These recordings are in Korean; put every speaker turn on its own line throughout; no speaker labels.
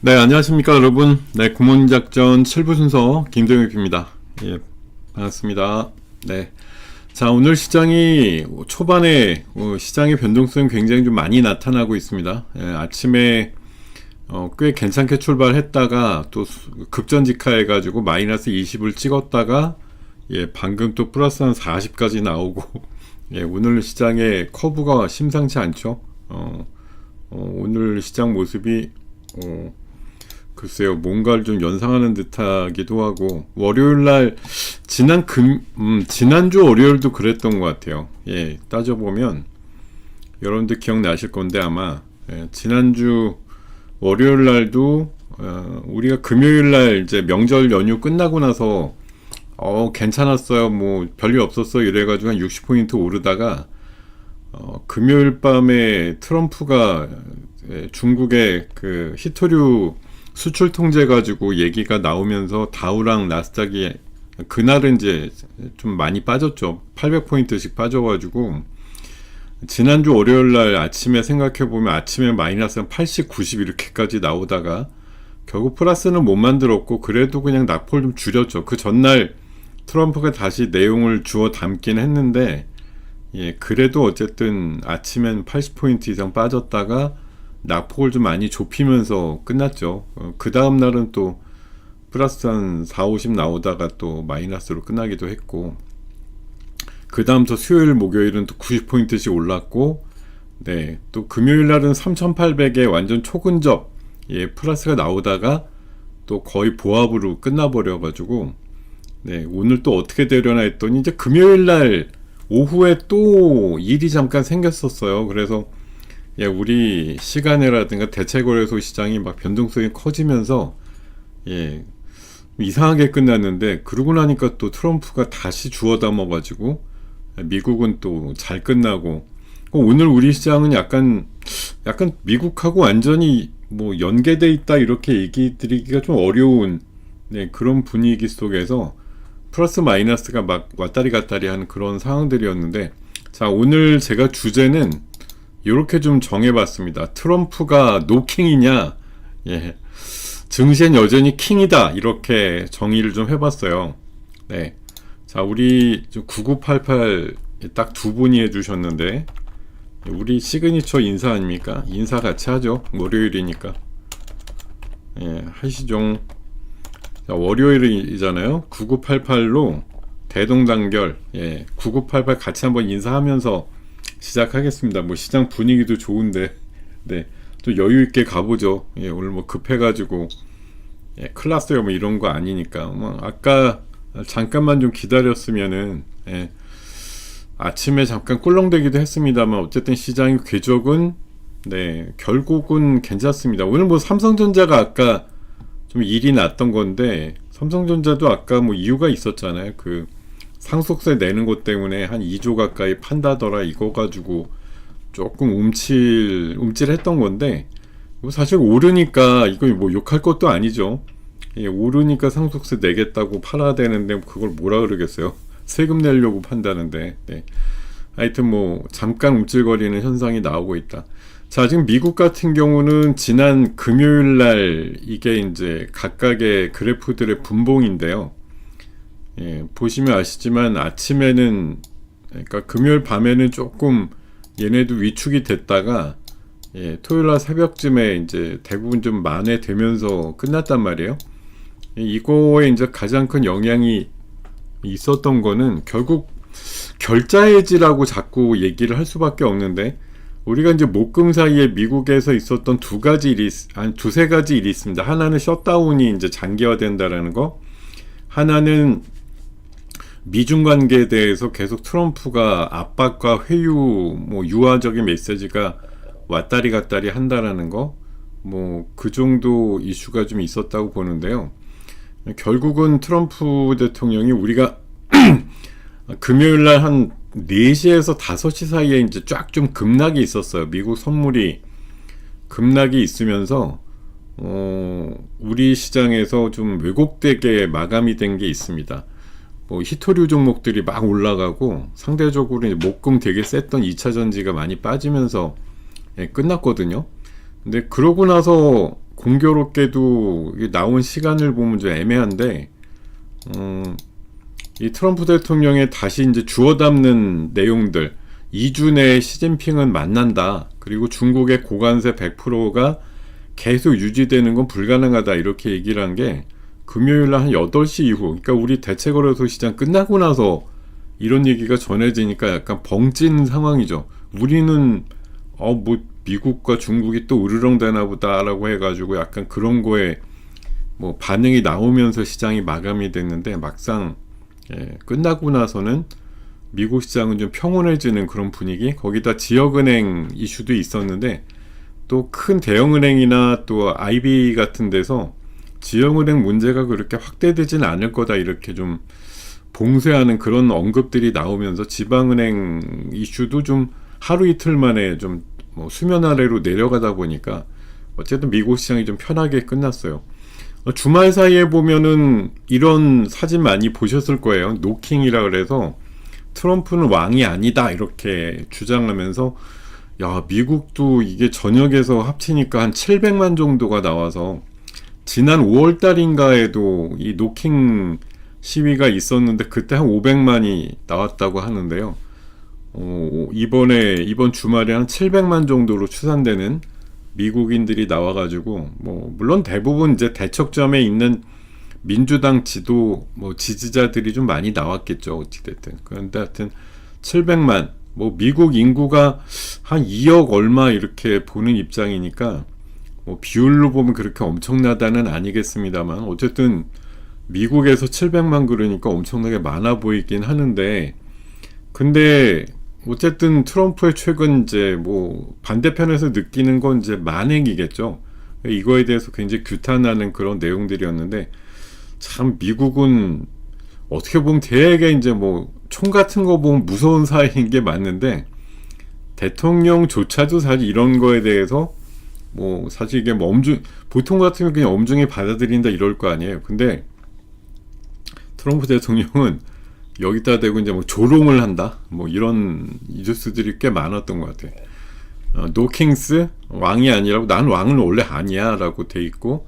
네, 안녕하십니까, 여러분. 네, 구몬작전 7부 순서 김동엽입니다. 예, 반갑습니다. 네. 자, 오늘 시장이 초반에 시장의 변동성이 굉장히 좀 많이 나타나고 있습니다. 예, 아침에 꽤 괜찮게 출발했다가 또 급전직하해가지고 마이너스 20을 찍었다가 예, 방금 또 플러스 한 40까지 나오고 예, 오늘 시장의 커브가 심상치 않죠. 오늘 시장 모습이 글쎄요, 뭔가를 좀 연상하는 듯하기도 하고, 월요일날, 지난주 월요일도 그랬던 것 같아요. 예, 따져보면, 여러분들 기억나실 건데, 아마, 예, 지난주 월요일날도, 우리가 금요일날 이제 명절 연휴 끝나고 나서, 괜찮았어요. 뭐, 별일 없었어. 이래가지고 한 60포인트 오르다가, 금요일 밤에 트럼프가 중국의 그 히토류 수출 통제 가지고 얘기가 나오면서 다우랑 나스닥이 그날은 이제 좀 많이 빠졌죠. 800포인트씩 빠져가지고 지난주 월요일날 아침에 생각해보면 아침에 마이너스 한 80, 90 이렇게까지 나오다가 결국 플러스는 못 만들었고 그래도 그냥 낙폭을 좀 줄였죠. 그 전날 트럼프가 다시 내용을 주워 담긴 했는데 예, 그래도 어쨌든 아침엔 80포인트 이상 빠졌다가 낙폭을 좀 많이 좁히면서 끝났죠. 그 다음 날은 또 플러스 한 4, 50 나오다가 또 마이너스로 끝나기도 했고, 그 다음부터 수요일, 목요일은 또 90포인트씩 올랐고, 네, 또 금요일 날은 3800에 완전 초근접, 예, 플러스가 나오다가 또 거의 보합으로 끝나버려가지고, 네, 오늘 또 어떻게 되려나 했더니 이제 금요일 날 오후에 또 일이 잠깐 생겼었어요. 그래서 예, 우리 시간이라든가 대체거래소 시장이 막 변동성이 커지면서 예, 이상하게 끝났는데 그러고 나니까 또 트럼프가 다시 주워 담아가지고 미국은 또 잘 끝나고 오늘 우리 시장은 약간 미국하고 완전히 뭐 연계돼 있다 이렇게 얘기 드리기가 좀 어려운 네, 그런 분위기 속에서 플러스 마이너스가 막 왔다리 갔다리 하는 그런 상황들이었는데 자, 오늘 제가 주제는 이렇게 좀 정해봤습니다. 트럼프가 노킹이냐, 예, 증시엔 여전히 킹이다 이렇게 정의를 좀 해봤어요. 네, 자 우리 9988 딱 두 분이 해주셨는데 우리 시그니처 인사 아닙니까? 인사 같이 하죠. 월요일이니까. 예, 하시종. 자, 월요일이잖아요. 9988로 대동단결. 예, 9988 같이 한번 인사하면서 시작하겠습니다. 뭐 시장 분위기도 좋은데, 네, 또 여유 있게 가보죠. 예, 오늘 뭐 급해가지고, 예, 큰일 났어요. 뭐 이런 거 아니니까. 뭐 아까 잠깐만 좀 기다렸으면은, 예, 아침에 잠깐 꿀렁대기도 했습니다만 어쨌든 시장의 궤적은, 네, 결국은 괜찮습니다. 오늘 뭐 삼성전자가 아까 좀 일이 났던 건데, 삼성전자도 아까 뭐 이유가 있었잖아요. 그 상속세 내는 것 때문에 한 2조 가까이 판다더라 이거 가지고 조금 움찔했던 건데 사실 오르니까 이거 뭐 욕할 것도 아니죠. 예, 오르니까 상속세 내겠다고 팔아야 되는데 그걸 뭐라 그러겠어요. 세금 내려고 판다는데. 네. 하여튼 뭐 잠깐 움찔거리는 현상이 나오고 있다. 자, 지금 미국 같은 경우는 지난 금요일 날 이게 이제 각각의 그래프들의 분봉인데요. 예, 보시면 아시지만 아침에는 그러니까 금요일 밤에는 조금 얘네도 위축이 됐다가 예, 토요일날 새벽쯤에 이제 대부분 좀 만회되면서 끝났단 말이에요. 이거에 이제 가장 큰 영향이 있었던 거는 결국 결자해지라고 자꾸 얘기를 할 수밖에 없는데 우리가 이제 목금 사이에 미국에서 있었던 두세 가지 일이 있습니다. 하나는 셧다운이 이제 장기화된다라는 거, 하나는 미중 관계에 대해서 계속 트럼프가 압박과 회유, 뭐 유화적인 메시지가 왔다리 갔다리 한다라는 거, 뭐 그 정도 이슈가 좀 있었다고 보는데요. 결국은 트럼프 대통령이 우리가 금요일날 한 4시에서 5시 사이에 이제 쫙 좀 급락이 있었어요. 미국 선물이 급락이 있으면서 우리 시장에서 좀 왜곡되게 마감이 된 게 있습니다. 뭐 히토류 종목들이 막 올라가고 상대적으로 이제 목금 되게 셌던 2차 전지가 많이 빠지면서 예, 끝났거든요. 근데 그러고 나서 공교롭게도 이게 나온 시간을 보면 좀 애매한데, 이 트럼프 대통령의 다시 이제 주워 담는 내용들, 2주 내에 시진핑은 만난다. 그리고 중국의 고관세 100%가 계속 유지되는 건 불가능하다. 이렇게 얘기를 한 게 금요일 날 한 8시 이후, 그러니까 우리 대체거래소 시장 끝나고 나서 이런 얘기가 전해지니까 약간 벙찐 상황이죠. 우리는 뭐 미국과 중국이 또 으르렁대나 보다라고 해가지고 약간 그런 거에 뭐 반응이 나오면서 시장이 마감이 됐는데, 막상 끝나고 나서는 미국 시장은 좀 평온해지는 그런 분위기. 거기다 지역은행 이슈도 있었는데, 또 큰 대형은행이나 또 IB 같은 데서 지역은행 문제가 그렇게 확대되진 않을 거다, 이렇게 좀 봉쇄하는 그런 언급들이 나오면서 지방은행 이슈도 좀 하루 이틀 만에 좀 뭐 수면 아래로 내려가다 보니까 어쨌든 미국 시장이 좀 편하게 끝났어요. 주말 사이에 보면은 이런 사진 많이 보셨을 거예요. 노킹이라 그래서 트럼프는 왕이 아니다 이렇게 주장하면서, 야, 미국도 이게 전역에서 합치니까 한 700만 정도가 나와서, 지난 5월 달인가에도 이 노킹 시위가 있었는데 그때 한 500만이 나왔다고 하는데요. 이번 주말에 한 700만 정도로 추산되는 미국인들이 나와가지고, 뭐 물론 대부분 이제 대척점에 있는 민주당 지지자들이 좀 많이 나왔겠죠. 어찌됐든. 그런데 하여튼 700만, 뭐 미국 인구가 한 2억 얼마 이렇게 보는 입장이니까 뭐 비율로 보면 그렇게 엄청나다는 아니겠습니다만, 어쨌든 미국에서 700만 그러니까 엄청나게 많아 보이긴 하는데, 근데 어쨌든 트럼프의 최근 이제 뭐 반대편에서 느끼는 건 이제 만행이겠죠. 이거에 대해서 굉장히 규탄하는 그런 내용들이었는데, 참 미국은 어떻게 보면 되게 이제 뭐 총 같은 거 보면 무서운 사회인 게 맞는데, 대통령조차도 사실 이런 거에 대해서 뭐 사실 이게 뭐 보통 같으면 그냥 엄중히 받아들인다 이럴 거 아니에요. 근데 트럼프 대통령은 여기다 대고 이제 뭐 조롱을 한다, 뭐 이런 뉴스들이 꽤 많았던 것 같아요. 노킹스 왕이 아니라고, 난 왕은 원래 아니야 라고 돼 있고,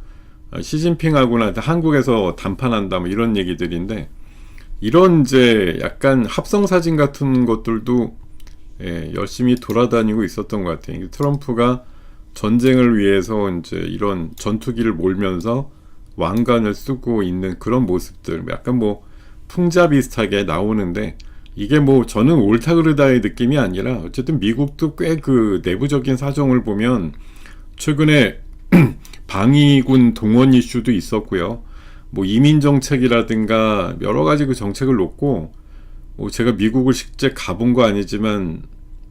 시진핑하고는 한국에서 담판한다 뭐 이런 얘기들인데, 이런 이제 약간 합성 사진 같은 것들도 열심히 돌아다니고 있었던 것 같아요. 트럼프가 전쟁을 위해서 이제 이런 전투기를 몰면서 왕관을 쓰고 있는 그런 모습들, 약간 뭐 풍자 비슷하게 나오는데, 이게 뭐 저는 옳다 그르다의 느낌이 아니라, 어쨌든 미국도 꽤 그 내부적인 사정을 보면 최근에 방위군 동원 이슈도 있었고요. 뭐 이민 정책이라든가 여러 가지 그 정책을 놓고, 뭐 제가 미국을 실제 가본 거 아니지만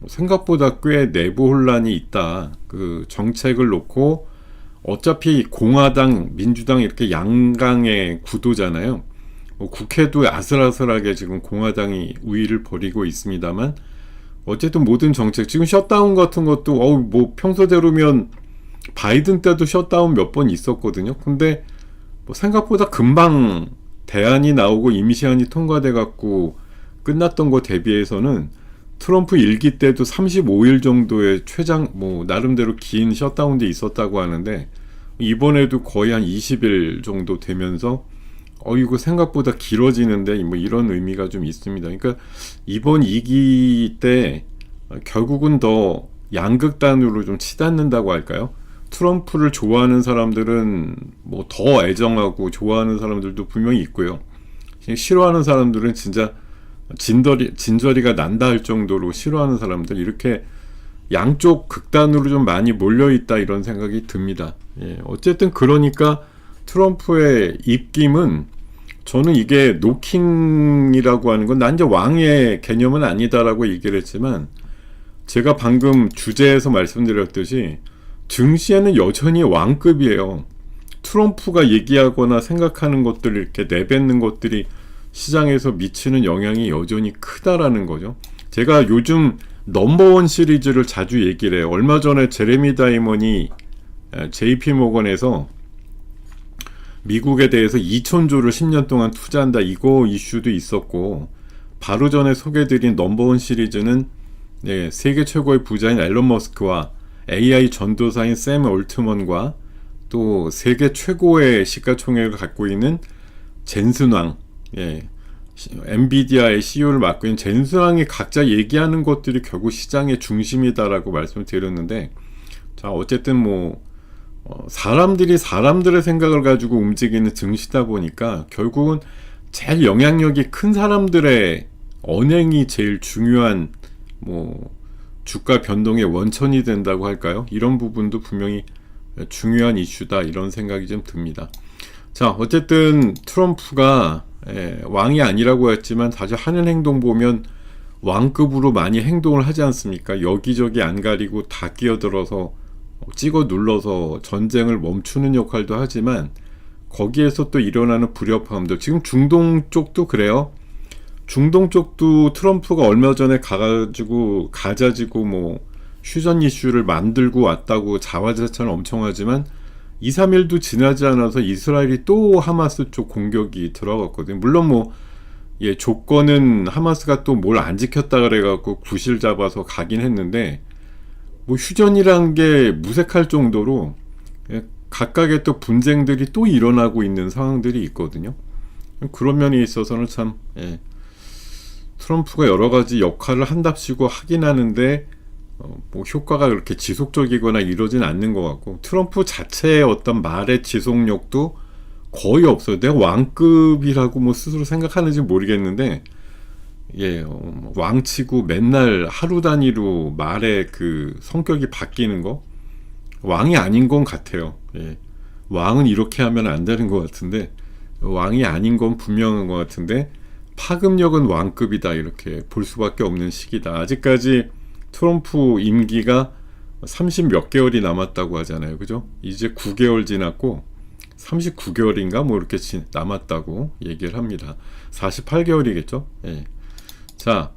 생각보다 꽤 내부 혼란이 있다. 그 정책을 놓고 어차피 공화당, 민주당 이렇게 양강의 구도잖아요. 뭐 국회도 아슬아슬하게 지금 공화당이 우위를 벌이고 있습니다만, 어쨌든 모든 정책, 지금 셧다운 같은 것도 뭐 평소대로면 바이든 때도 셧다운 몇 번 있었거든요. 근데 뭐 생각보다 금방 대안이 나오고 임시안이 통과돼 갖고 끝났던 거 대비해서는 트럼프 일기 때도 35일 정도의 뭐 나름대로 긴 셧다운도 있었다고 하는데, 이번에도 거의 한 20일 정도 되면서 이거 생각보다 길어지는데 뭐 이런 의미가 좀 있습니다. 그러니까 이번 2기 때 결국은 더 양극단으로 좀 치닫는다고 할까요? 트럼프를 좋아하는 사람들은 뭐 더 애정하고 좋아하는 사람들도 분명히 있고요. 싫어하는 사람들은 진짜 진저리가 난다 할 정도로 싫어하는 사람들, 이렇게 양쪽 극단으로 좀 많이 몰려있다 이런 생각이 듭니다. 어쨌든 그러니까 트럼프의 입김은, 저는 이게 노킹이라고 하는 건, 난 이제 왕의 개념은 아니다라고 얘기를 했지만, 제가 방금 주제에서 말씀드렸듯이 증시에는 여전히 왕급이에요. 트럼프가 얘기하거나 생각하는 것들 이렇게 내뱉는 것들이 시장에서 미치는 영향이 여전히 크다라는 거죠. 제가 요즘 넘버원 시리즈를 자주 얘기를 해요. 얼마 전에 제레미 다이먼이 JP모건에서 미국에 대해서 2,000조를 10년 동안 투자한다, 이거 이슈도 있었고, 바로 전에 소개드린 넘버원 시리즈는 세계 최고의 부자인 앨런 머스크와 AI 전도사인 샘 올트먼과 또 세계 최고의 시가총액을 갖고 있는 젠슨왕, 엔비디아의 CEO를 맡고 있는 젠슨왕이 각자 얘기하는 것들이 결국 시장의 중심이다라고 말씀을 드렸는데, 자 어쨌든 사람들이 사람들의 생각을 가지고 움직이는 증시다 보니까 결국은 제일 영향력이 큰 사람들의 언행이 제일 중요한 주가 변동의 원천이 된다고 할까요? 이런 부분도 분명히 중요한 이슈다, 이런 생각이 좀 듭니다. 자 어쨌든 트럼프가 왕이 아니라고 했지만 사실 하는 행동 보면 왕급으로 많이 행동을 하지 않습니까? 여기저기 안 가리고 다 끼어들어서 찍어 눌러서 전쟁을 멈추는 역할도 하지만 거기에서 또 일어나는 불협화음들, 지금 중동 쪽도 그래요. 중동 쪽도 트럼프가 얼마 전에 가가지고 가자지고 휴전 이슈를 만들고 왔다고 자화자찬 엄청 하지만 2, 3일도 지나지 않아서 이스라엘이 또 하마스 쪽 공격이 들어갔거든요. 물론 조건은 하마스가 또 뭘 안 지켰다 그래갖고 구실 잡아서 가긴 했는데 휴전이란 게 무색할 정도로 각각의 또 분쟁들이 또 일어나고 있는 상황들이 있거든요. 그런 면에 있어서는 참 트럼프가 여러 가지 역할을 한답시고 하긴 하는데 효과가 그렇게 지속적이거나 이러진 않는 것 같고, 트럼프 자체의 어떤 말의 지속력도 거의 없어요. 내가 왕급이라고 스스로 생각하는지 모르겠는데 왕치고 맨날 하루 단위로 말의 그 성격이 바뀌는 거, 왕이 아닌 건 같아요. 왕은 이렇게 하면 안 되는 것 같은데, 왕이 아닌 건 분명한 것 같은데 파급력은 왕급이다, 이렇게 볼 수밖에 없는 시기다. 아직까지 트럼프 임기가 30 몇 개월이 남았다고 하잖아요, 그죠? 이제 9개월 지났고 39개월인가 이렇게 남았다고 얘기를 합니다. 48개월이겠죠? 자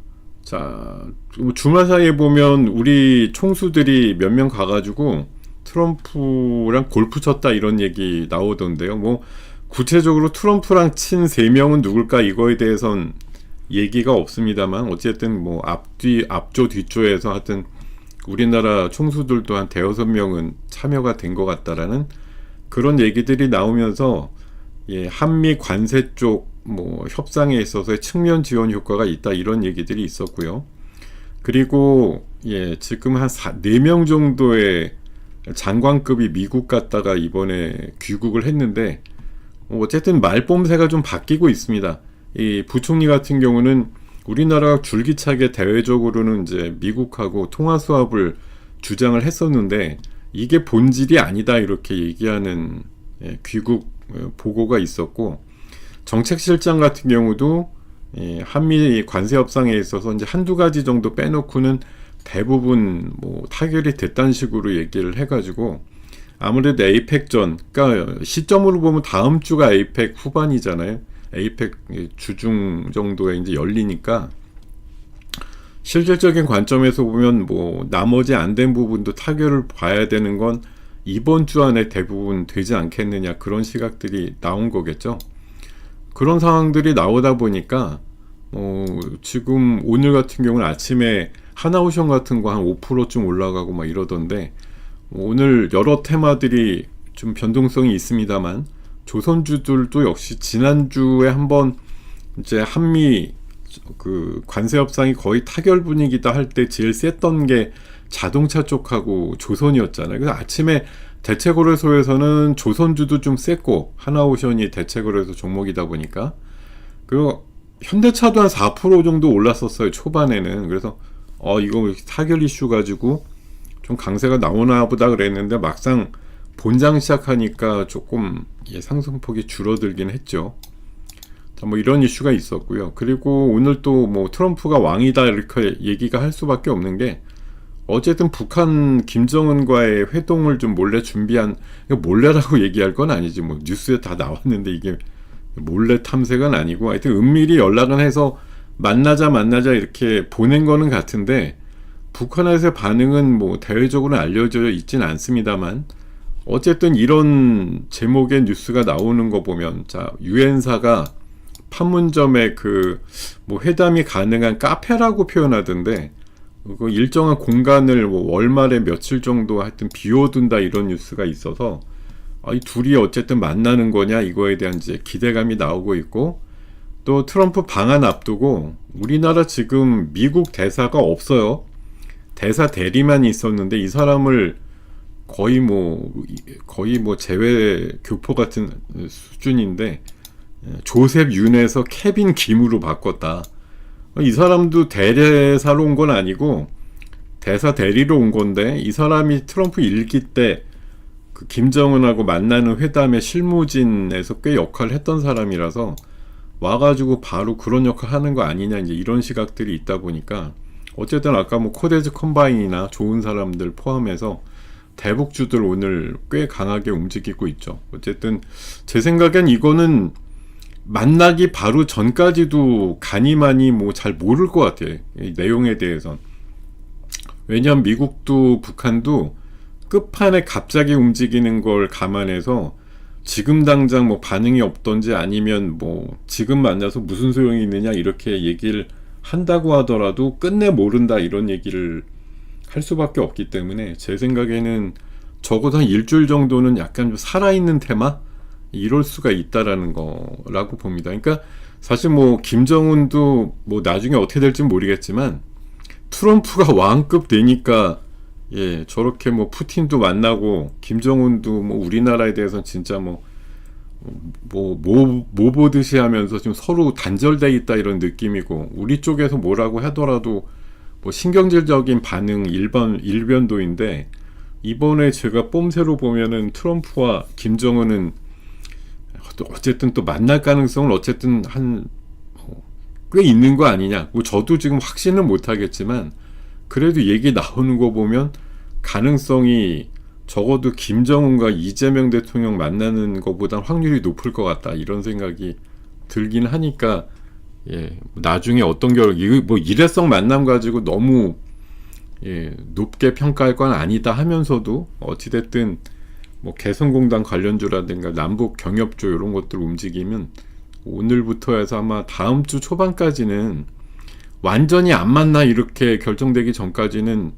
주말 사이에 보면 우리 총수들이 몇 명 가가지고 트럼프랑 골프 쳤다 이런 얘기 나오던데요. 구체적으로 트럼프랑 친 3명은 누굴까, 이거에 대해선 얘기가 없습니다만 어쨌든 앞조 뒤조에서 하여튼 우리나라 총수들도 한 5-6명은 참여가 된 것 같다라는 그런 얘기들이 나오면서 한미 관세 쪽 협상에 있어서의 측면 지원 효과가 있다, 이런 얘기들이 있었고요. 그리고 지금 한 4명 정도의 장관급이 미국 갔다가 이번에 귀국을 했는데 어쨌든 말뽐새가 좀 바뀌고 있습니다. 이 부총리 같은 경우는 우리나라가 줄기차게 대외적으로는 이제 미국하고 통화 수합을 주장을 했었는데 이게 본질이 아니다, 이렇게 얘기하는 귀국 보고가 있었고, 정책실장 같은 경우도 한미 관세 협상에 있어서 이제 한두 가지 정도 빼놓고는 대부분 타결이 됐다는 식으로 얘기를 해가지고, 아무래도 에이펙전, 그러니까 시점으로 보면 다음 주가 에이펙 후반이잖아요. 에이펙 주중 정도에 이제 열리니까 실질적인 관점에서 보면 나머지 안 된 부분도 타결을 봐야 되는 건 이번 주 안에 대부분 되지 않겠느냐, 그런 시각들이 나온 거겠죠. 그런 상황들이 나오다 보니까 지금 오늘 같은 경우는 아침에 하나오션 같은 거 한 5%쯤 올라가고 이러던데, 오늘 여러 테마들이 좀 변동성이 있습니다만 조선주들도 역시 지난주에 한번 이제 한미 그 관세 협상이 거의 타결 분위기다 할 때 제일 셌던 게 자동차 쪽하고 조선이었잖아요. 그래서 아침에 대체거래소에서는 조선주도 좀 셌고, 하나오션이 대체거래소 종목이다 보니까, 그리고 현대차도 한 4% 정도 올랐었어요, 초반에는. 그래서 이거 타결 이슈 가지고 좀 강세가 나오나 보다 그랬는데 막상 본장 시작하니까 조금 상승폭이 줄어들긴 했죠. 이런 이슈가 있었고요. 그리고 오늘 또 트럼프가 왕이다 이렇게 얘기가 할 수밖에 없는 게, 어쨌든 북한 김정은과의 회동을 좀 몰래 준비한, 몰래라고 얘기할 건 아니지, 뉴스에 다 나왔는데 이게 몰래 탐색은 아니고 하여튼 은밀히 연락은 해서 만나자 이렇게 보낸 거는 같은데, 북한에서의 반응은 대외적으로는 알려져 있진 않습니다만 어쨌든 이런 제목의 뉴스가 나오는 거 보면, 자 유엔사가 판문점에 회담이 가능한 카페라고 표현하던데, 그 일정한 공간을 월말에 며칠 정도 하여튼 비워둔다, 이런 뉴스가 있어서 이 둘이 어쨌든 만나는 거냐 이거에 대한 이제 기대감이 나오고 있고, 또 트럼프 방한 앞두고 우리나라 지금 미국 대사가 없어요. 대사 대리만 있었는데 이 사람을 거의 뭐 제외 교포 같은 수준인데 조셉 윤에서 케빈 김으로 바꿨다. 이 사람도 대사로 온 건 아니고 대사 대리로 온 건데, 이 사람이 트럼프 일기 때 그 김정은하고 만나는 회담의 실무진에서 꽤 역할을 했던 사람이라서 와가지고 바로 그런 역할 하는 거 아니냐, 이제 이런 시각들이 있다 보니까, 어쨌든 아까 뭐 코데즈 컴바인이나 좋은 사람들 포함해서 대북주들 오늘 꽤 강하게 움직이고 있죠. 어쨌든 제 생각엔 이거는 만나기 바로 전까지도 가니마니 뭐 잘 모를 것 같아요, 이 내용에 대해선. 왜냐면 미국도 북한도 끝판에 갑자기 움직이는 걸 감안해서 지금 당장 뭐 반응이 없던지 아니면 뭐 지금 만나서 무슨 소용이 있느냐 이렇게 얘기를 한다고 하더라도 끝내 모른다 이런 얘기를 할 수밖에 없기 때문에, 제 생각에는 적어도 한 일주일 정도는 약간 좀 살아있는 테마? 이럴 수가 있다라는 거라고 봅니다. 그러니까 사실 뭐 김정은도 뭐 나중에 어떻게 될지 모르겠지만 트럼프가 왕급 되니까 저렇게 뭐 푸틴도 만나고 김정은도 뭐 우리나라에 대해서는 진짜 뭐 보듯이 하면서 지금 서로 단절돼 있다 이런 느낌이고, 우리 쪽에서 뭐라고 하더라도 뭐 신경질적인 반응 일변도인데, 이번에 제가 뽐새로 보면은 트럼프와 김정은은 어쨌든 또 만날 가능성은 어쨌든 꽤 있는 거 아니냐. 뭐 저도 지금 확신은 못 하겠지만 그래도 얘기 나오는 거 보면 가능성이 적어도 김정은과 이재명 대통령 만나는 것보단 확률이 높을 것 같다 이런 생각이 들긴 하니까, 나중에 어떤 뭐 일회성 만남 가지고 너무 높게 평가할 건 아니다 하면서도 어찌됐든 뭐 개성공단 관련주라든가 남북 경협조 이런 것들 움직이면 오늘부터 해서 아마 다음 주 초반까지는 완전히 안 만나 이렇게 결정되기 전까지는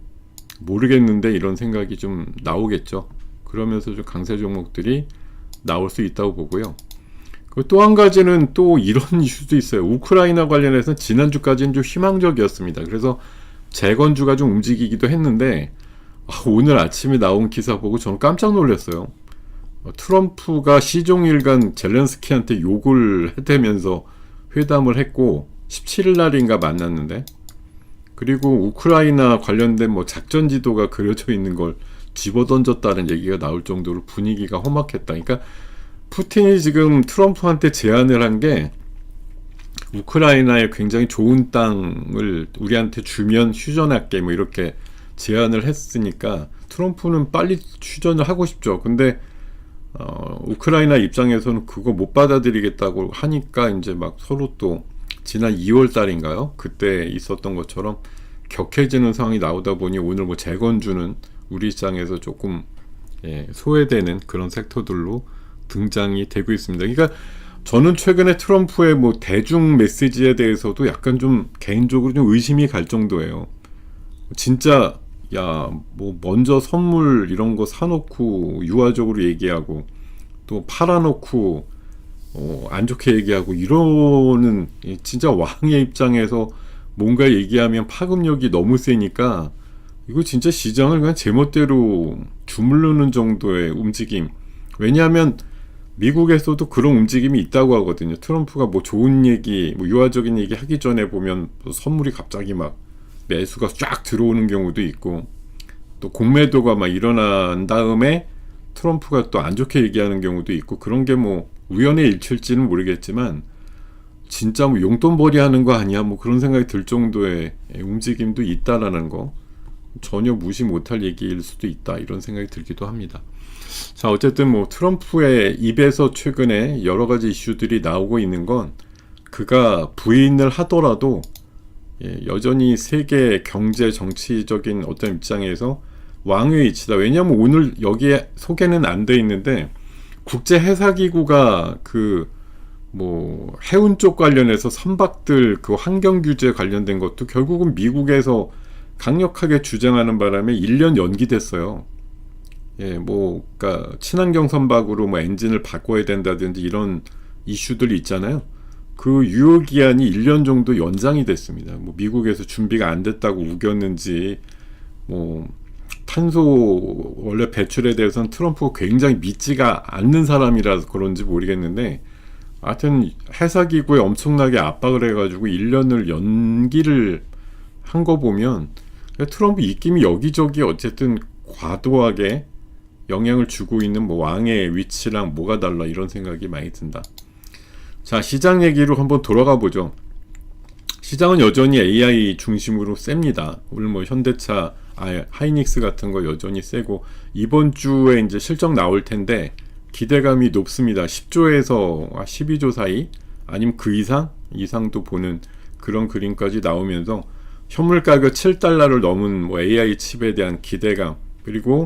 모르겠는데, 이런 생각이 좀 나오겠죠. 그러면서 좀 강세 종목들이 나올 수 있다고 보고요. 또 한 가지는 또 이런 이슈도 있어요. 우크라이나 관련해서는 지난주까지는 좀 희망적이었습니다. 그래서 재건주가 좀 움직이기도 했는데 오늘 아침에 나온 기사 보고 저는 깜짝 놀랐어요. 트럼프가 시종일관 젤렌스키한테 욕을 해대면서 회담을 했고 17일 날인가 만났는데, 그리고 우크라이나 관련된 뭐 작전 지도가 그려져 있는 걸 집어던졌다는 얘기가 나올 정도로 분위기가 험악했다. 그러니까 푸틴이 지금 트럼프한테 제안을 한 게 우크라이나에 굉장히 좋은 땅을 우리한테 주면 휴전할게 뭐 이렇게 제안을 했으니까 트럼프는 빨리 휴전을 하고 싶죠. 근데 우크라이나 입장에서는 그거 못 받아들이겠다고 하니까 이제 막 서로 또 지난 2월 달인가요? 그때 있었던 것처럼 격해지는 상황이 나오다 보니 오늘 뭐 재건주는 우리 입장에서 조금 소외되는 그런 섹터들로 등장이 되고 있습니다. 그러니까 저는 최근에 트럼프의 뭐 대중 메시지에 대해서도 약간 좀 개인적으로 좀 의심이 갈 정도예요. 진짜 뭐 먼저 선물 이런 거 사놓고 유화적으로 얘기하고 또 팔아놓고 안 좋게 얘기하고 이러는, 진짜 왕의 입장에서 뭔가 얘기하면 파급력이 너무 세니까 이거 진짜 시장을 그냥 제멋대로 주물르는 정도의 움직임. 왜냐하면 미국에서도 그런 움직임이 있다고 하거든요. 트럼프가 뭐 좋은 얘기, 뭐 유화적인 얘기 하기 전에 보면 선물이 갑자기 막 매수가 쫙 들어오는 경우도 있고, 또 공매도가 막 일어난 다음에 트럼프가 또 안 좋게 얘기하는 경우도 있고, 그런 게 뭐 우연의 일치일지는 모르겠지만 진짜 뭐 용돈벌이 하는 거 아니야 뭐 그런 생각이 들 정도의 움직임도 있다라는 거, 전혀 무시 못할 얘기일 수도 있다 이런 생각이 들기도 합니다. 자, 어쨌든 뭐 트럼프의 입에서 최근에 여러 가지 이슈들이 나오고 있는 건, 그가 부인을 하더라도 여전히 세계 경제 정치적인 어떤 입장에서 왕의 위치다. 왜냐하면 오늘 여기에 소개는 안 돼 있는데 국제해사기구가 그 뭐 해운 쪽 관련해서 선박들 그 환경 규제 관련된 것도 결국은 미국에서 강력하게 주장하는 바람에 1년 연기됐어요. 예, 뭐, 그러니까 친환경 선박으로 뭐 엔진을 바꿔야 된다든지 이런 이슈들이 있잖아요. 그 유효 기한이 1년 정도 연장이 됐습니다. 뭐 미국에서 준비가 안 됐다고 우겼는지, 뭐 탄소 원래 배출에 대해서는 트럼프가 굉장히 믿지가 않는 사람이라서 그런지 모르겠는데, 하여튼 회사기구에 엄청나게 압박을 해가지고 1년을 연기를 한 거 보면 트럼프 입김이 여기저기 어쨌든 과도하게 영향을 주고 있는 뭐 왕의 위치랑 뭐가 달라 이런 생각이 많이 든다. 자, 시장 얘기로 한번 돌아가 보죠. 시장은 여전히 AI 중심으로 셉니다. 오늘 뭐 현대차, 하이닉스 같은 거 여전히 세고, 이번 주에 이제 실적 나올 텐데 기대감이 높습니다. 10조에서 12조 사이, 아니면 그 이상도 보는 그런 그림까지 나오면서 현물 가격 7달러를 넘은 뭐 AI 칩에 대한 기대감, 그리고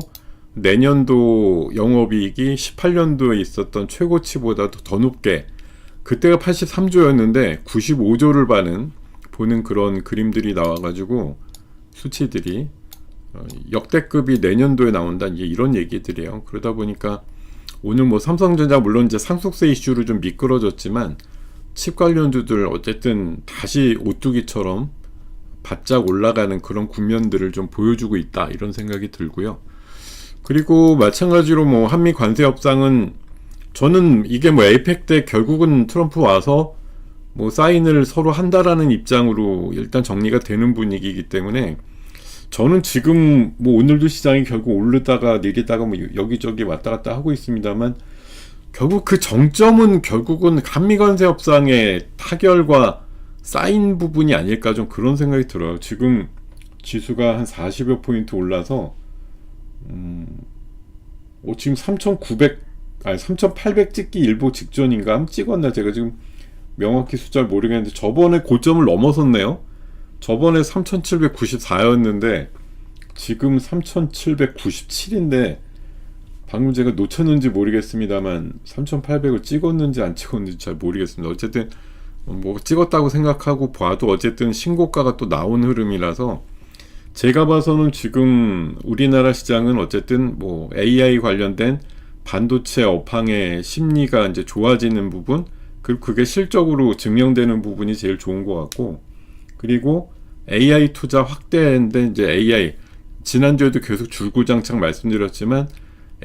내년도 영업이익이 18년도에 있었던 최고치보다도 더 높게, 그때가 83조였는데 95조를 보는 그런 그림들이 나와가지고 수치들이 역대급이 내년도에 나온다, 이제 이런 얘기들이에요. 그러다 보니까 오늘 뭐 삼성전자 물론 이제 상속세 이슈로 좀 미끄러졌지만 칩 관련주들 어쨌든 다시 오뚜기처럼 바짝 올라가는 그런 국면들을 좀 보여주고 있다, 이런 생각이 들고요. 그리고 마찬가지로 뭐 한미 관세 협상은, 저는 이게 뭐 에이펙 때 결국은 트럼프 와서 뭐 사인을 서로 한다라는 입장으로 일단 정리가 되는 분위기이기 때문에, 저는 지금 뭐 오늘도 시장이 결국 오르다가 내리다가 뭐 여기저기 왔다 갔다 하고 있습니다만, 결국 그 정점은 결국은 한미 관세 협상의 타결과 사인 부분이 아닐까, 좀 그런 생각이 들어요. 지금 지수가 한 40여 포인트 올라서 지금 3,800 찍기 일보 직전인가 한번 찍었나, 제가 지금 명확히 숫자를 모르겠는데 저번에 고점을 넘어섰네요. 저번에 3,794였는데 지금 3,797인데 방금 제가 놓쳤는지 모르겠습니다만 3,800을 찍었는지 안 찍었는지 잘 모르겠습니다. 어쨌든 뭐 찍었다고 생각하고 봐도 어쨌든 신고가가 또 나온 흐름이라서, 제가 봐서는 지금 우리나라 시장은 어쨌든 뭐 AI 관련된 반도체 업황의 심리가 이제 좋아지는 부분, 그리고 그게 실적으로 증명되는 부분이 제일 좋은 것 같고, 그리고 AI 투자 확대인데, 이제 AI 지난주에도 계속 줄구장창 말씀드렸지만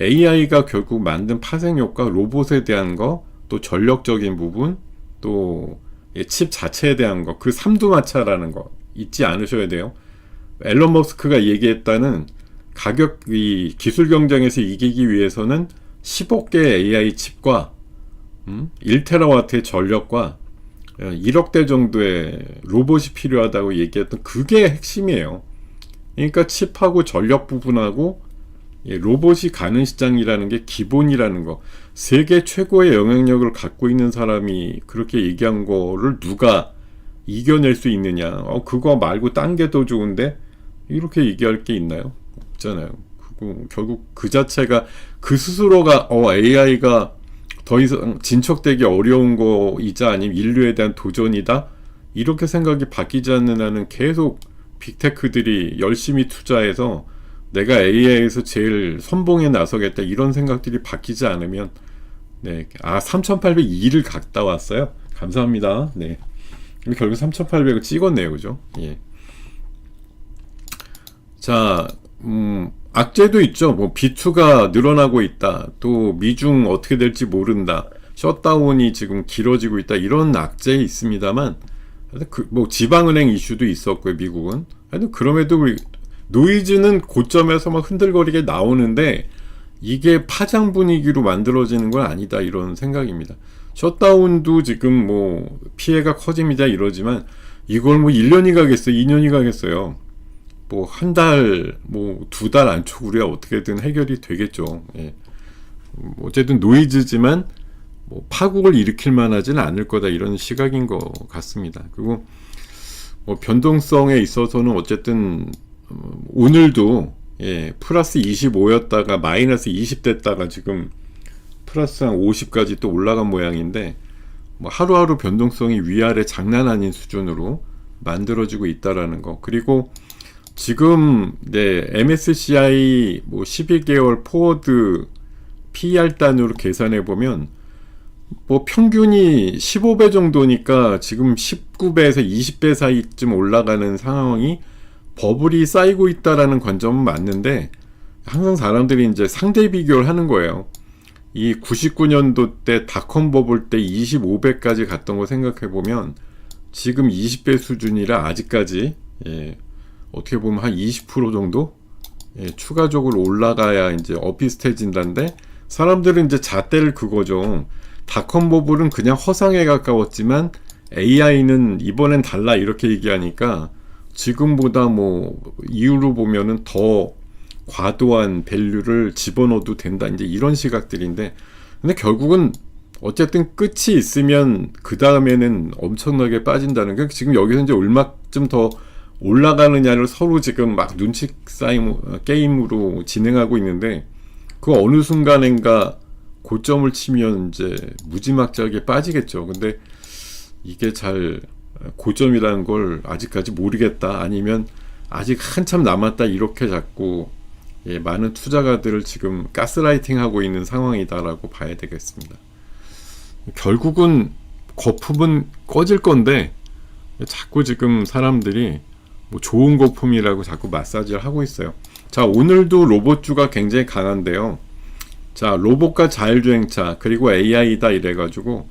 AI가 결국 만든 파생효과, 로봇에 대한 거, 또 전력적인 부분, 또 칩 자체에 대한 거, 그 삼두마차라는 거 잊지 않으셔야 돼요. 앨런 머스크가 얘기했다는 이 기술 경쟁에서 이기기 위해서는 10억 개의 AI 칩과 1테라와트의 전력과 1억 대 정도의 로봇이 필요하다고 얘기했던, 그게 핵심이에요. 그러니까 칩하고 전력 부분하고 로봇이 가는 시장이라는 게 기본이라는 거. 세계 최고의 영향력을 갖고 있는 사람이 그렇게 얘기한 거를 누가 이겨낼 수 있느냐. 그거 말고 딴 게 더 좋은데 이렇게 얘기할 게 있나요? 없잖아요. 결국 그 자체가, 그 스스로가 AI가 더 이상 진척되기 어려운 거이자 아니면 인류에 대한 도전이다, 이렇게 생각이 바뀌지 않는 한은 계속 빅테크들이 열심히 투자해서 내가 AI에서 제일 선봉에 나서겠다, 이런 생각들이 바뀌지 않으면, 3,802를 갔다 왔어요. 감사합니다. 네. 결국 3,800을 찍었네요. 그죠? 예. 자, 악재도 있죠. 뭐 B2가 늘어나고 있다. 또 미중 어떻게 될지 모른다. 셧다운이 지금 길어지고 있다. 이런 악재 있습니다만, 뭐 지방은행 이슈도 있었고요. 미국은. 그럼에도 노이즈는 고점에서 막 흔들거리게 나오는데 이게 파장 분위기로 만들어지는 건 아니다, 이런 생각입니다. 셧다운도 지금 뭐 피해가 커집니다 이러지만, 이걸 뭐 1년이 가겠어요, 2년이 가겠어요. 뭐 한 달, 뭐 2달 안쪽으로야 어떻게든 해결이 되겠죠. 예. 어쨌든 노이즈지만 뭐 파국을 일으킬 만하지는 않을 거다, 이런 시각인 것 같습니다. 그리고 뭐 변동성에 있어서는 어쨌든 오늘도 플러스 25였다가 마이너스 20 됐다가 지금 플러스 한 50까지 또 올라간 모양인데, 뭐 하루하루 변동성이 위아래 장난 아닌 수준으로 만들어지고 있다라는 거. 그리고 지금 네, MSCI 뭐 12개월 포워드 PER 단으로 계산해 보면 뭐 평균이 15배 정도니까 지금 19배에서 20배 사이쯤 올라가는 상황이 버블이 쌓이고 있다라는 관점은 맞는데, 항상 사람들이 이제 상대 비교를 하는 거예요. 이 99년도 때 닷컴 버블 때 25배까지 갔던 거 생각해 보면 지금 20배 수준이라 아직까지 어떻게 보면 한 20% 정도 추가적으로 올라가야 이제 어비슷해진다는데, 사람들은 이제 잣대를 그거죠. 닷컴 버블은 그냥 허상에 가까웠지만 AI는 이번엔 달라 이렇게 얘기하니까 지금보다 뭐 이유로 보면은 더 과도한 밸류를 집어넣어도 된다, 이제 이런 시각들인데, 근데 결국은 어쨌든 끝이 있으면 그 다음에는 엄청나게 빠진다는 게, 지금 여기서 이제 얼마쯤 더 올라가느냐를 서로 지금 막 눈치 싸움 게임으로 진행하고 있는데, 그 어느 순간인가 고점을 치면 이제 무지막지하게 빠지겠죠. 근데 이게 잘 고점이라는 걸 아직까지 모르겠다, 아니면 아직 한참 남았다, 이렇게 자꾸 많은 투자가들을 지금 가스라이팅 하고 있는 상황이다라고 봐야 되겠습니다. 결국은 거품은 꺼질 건데 자꾸 지금 사람들이 뭐 좋은 거품이라고 자꾸 마사지를 하고 있어요. 자, 오늘도 로봇주가 굉장히 강한데요. 자, 로봇과 자율주행차 그리고 AI다 이래가지고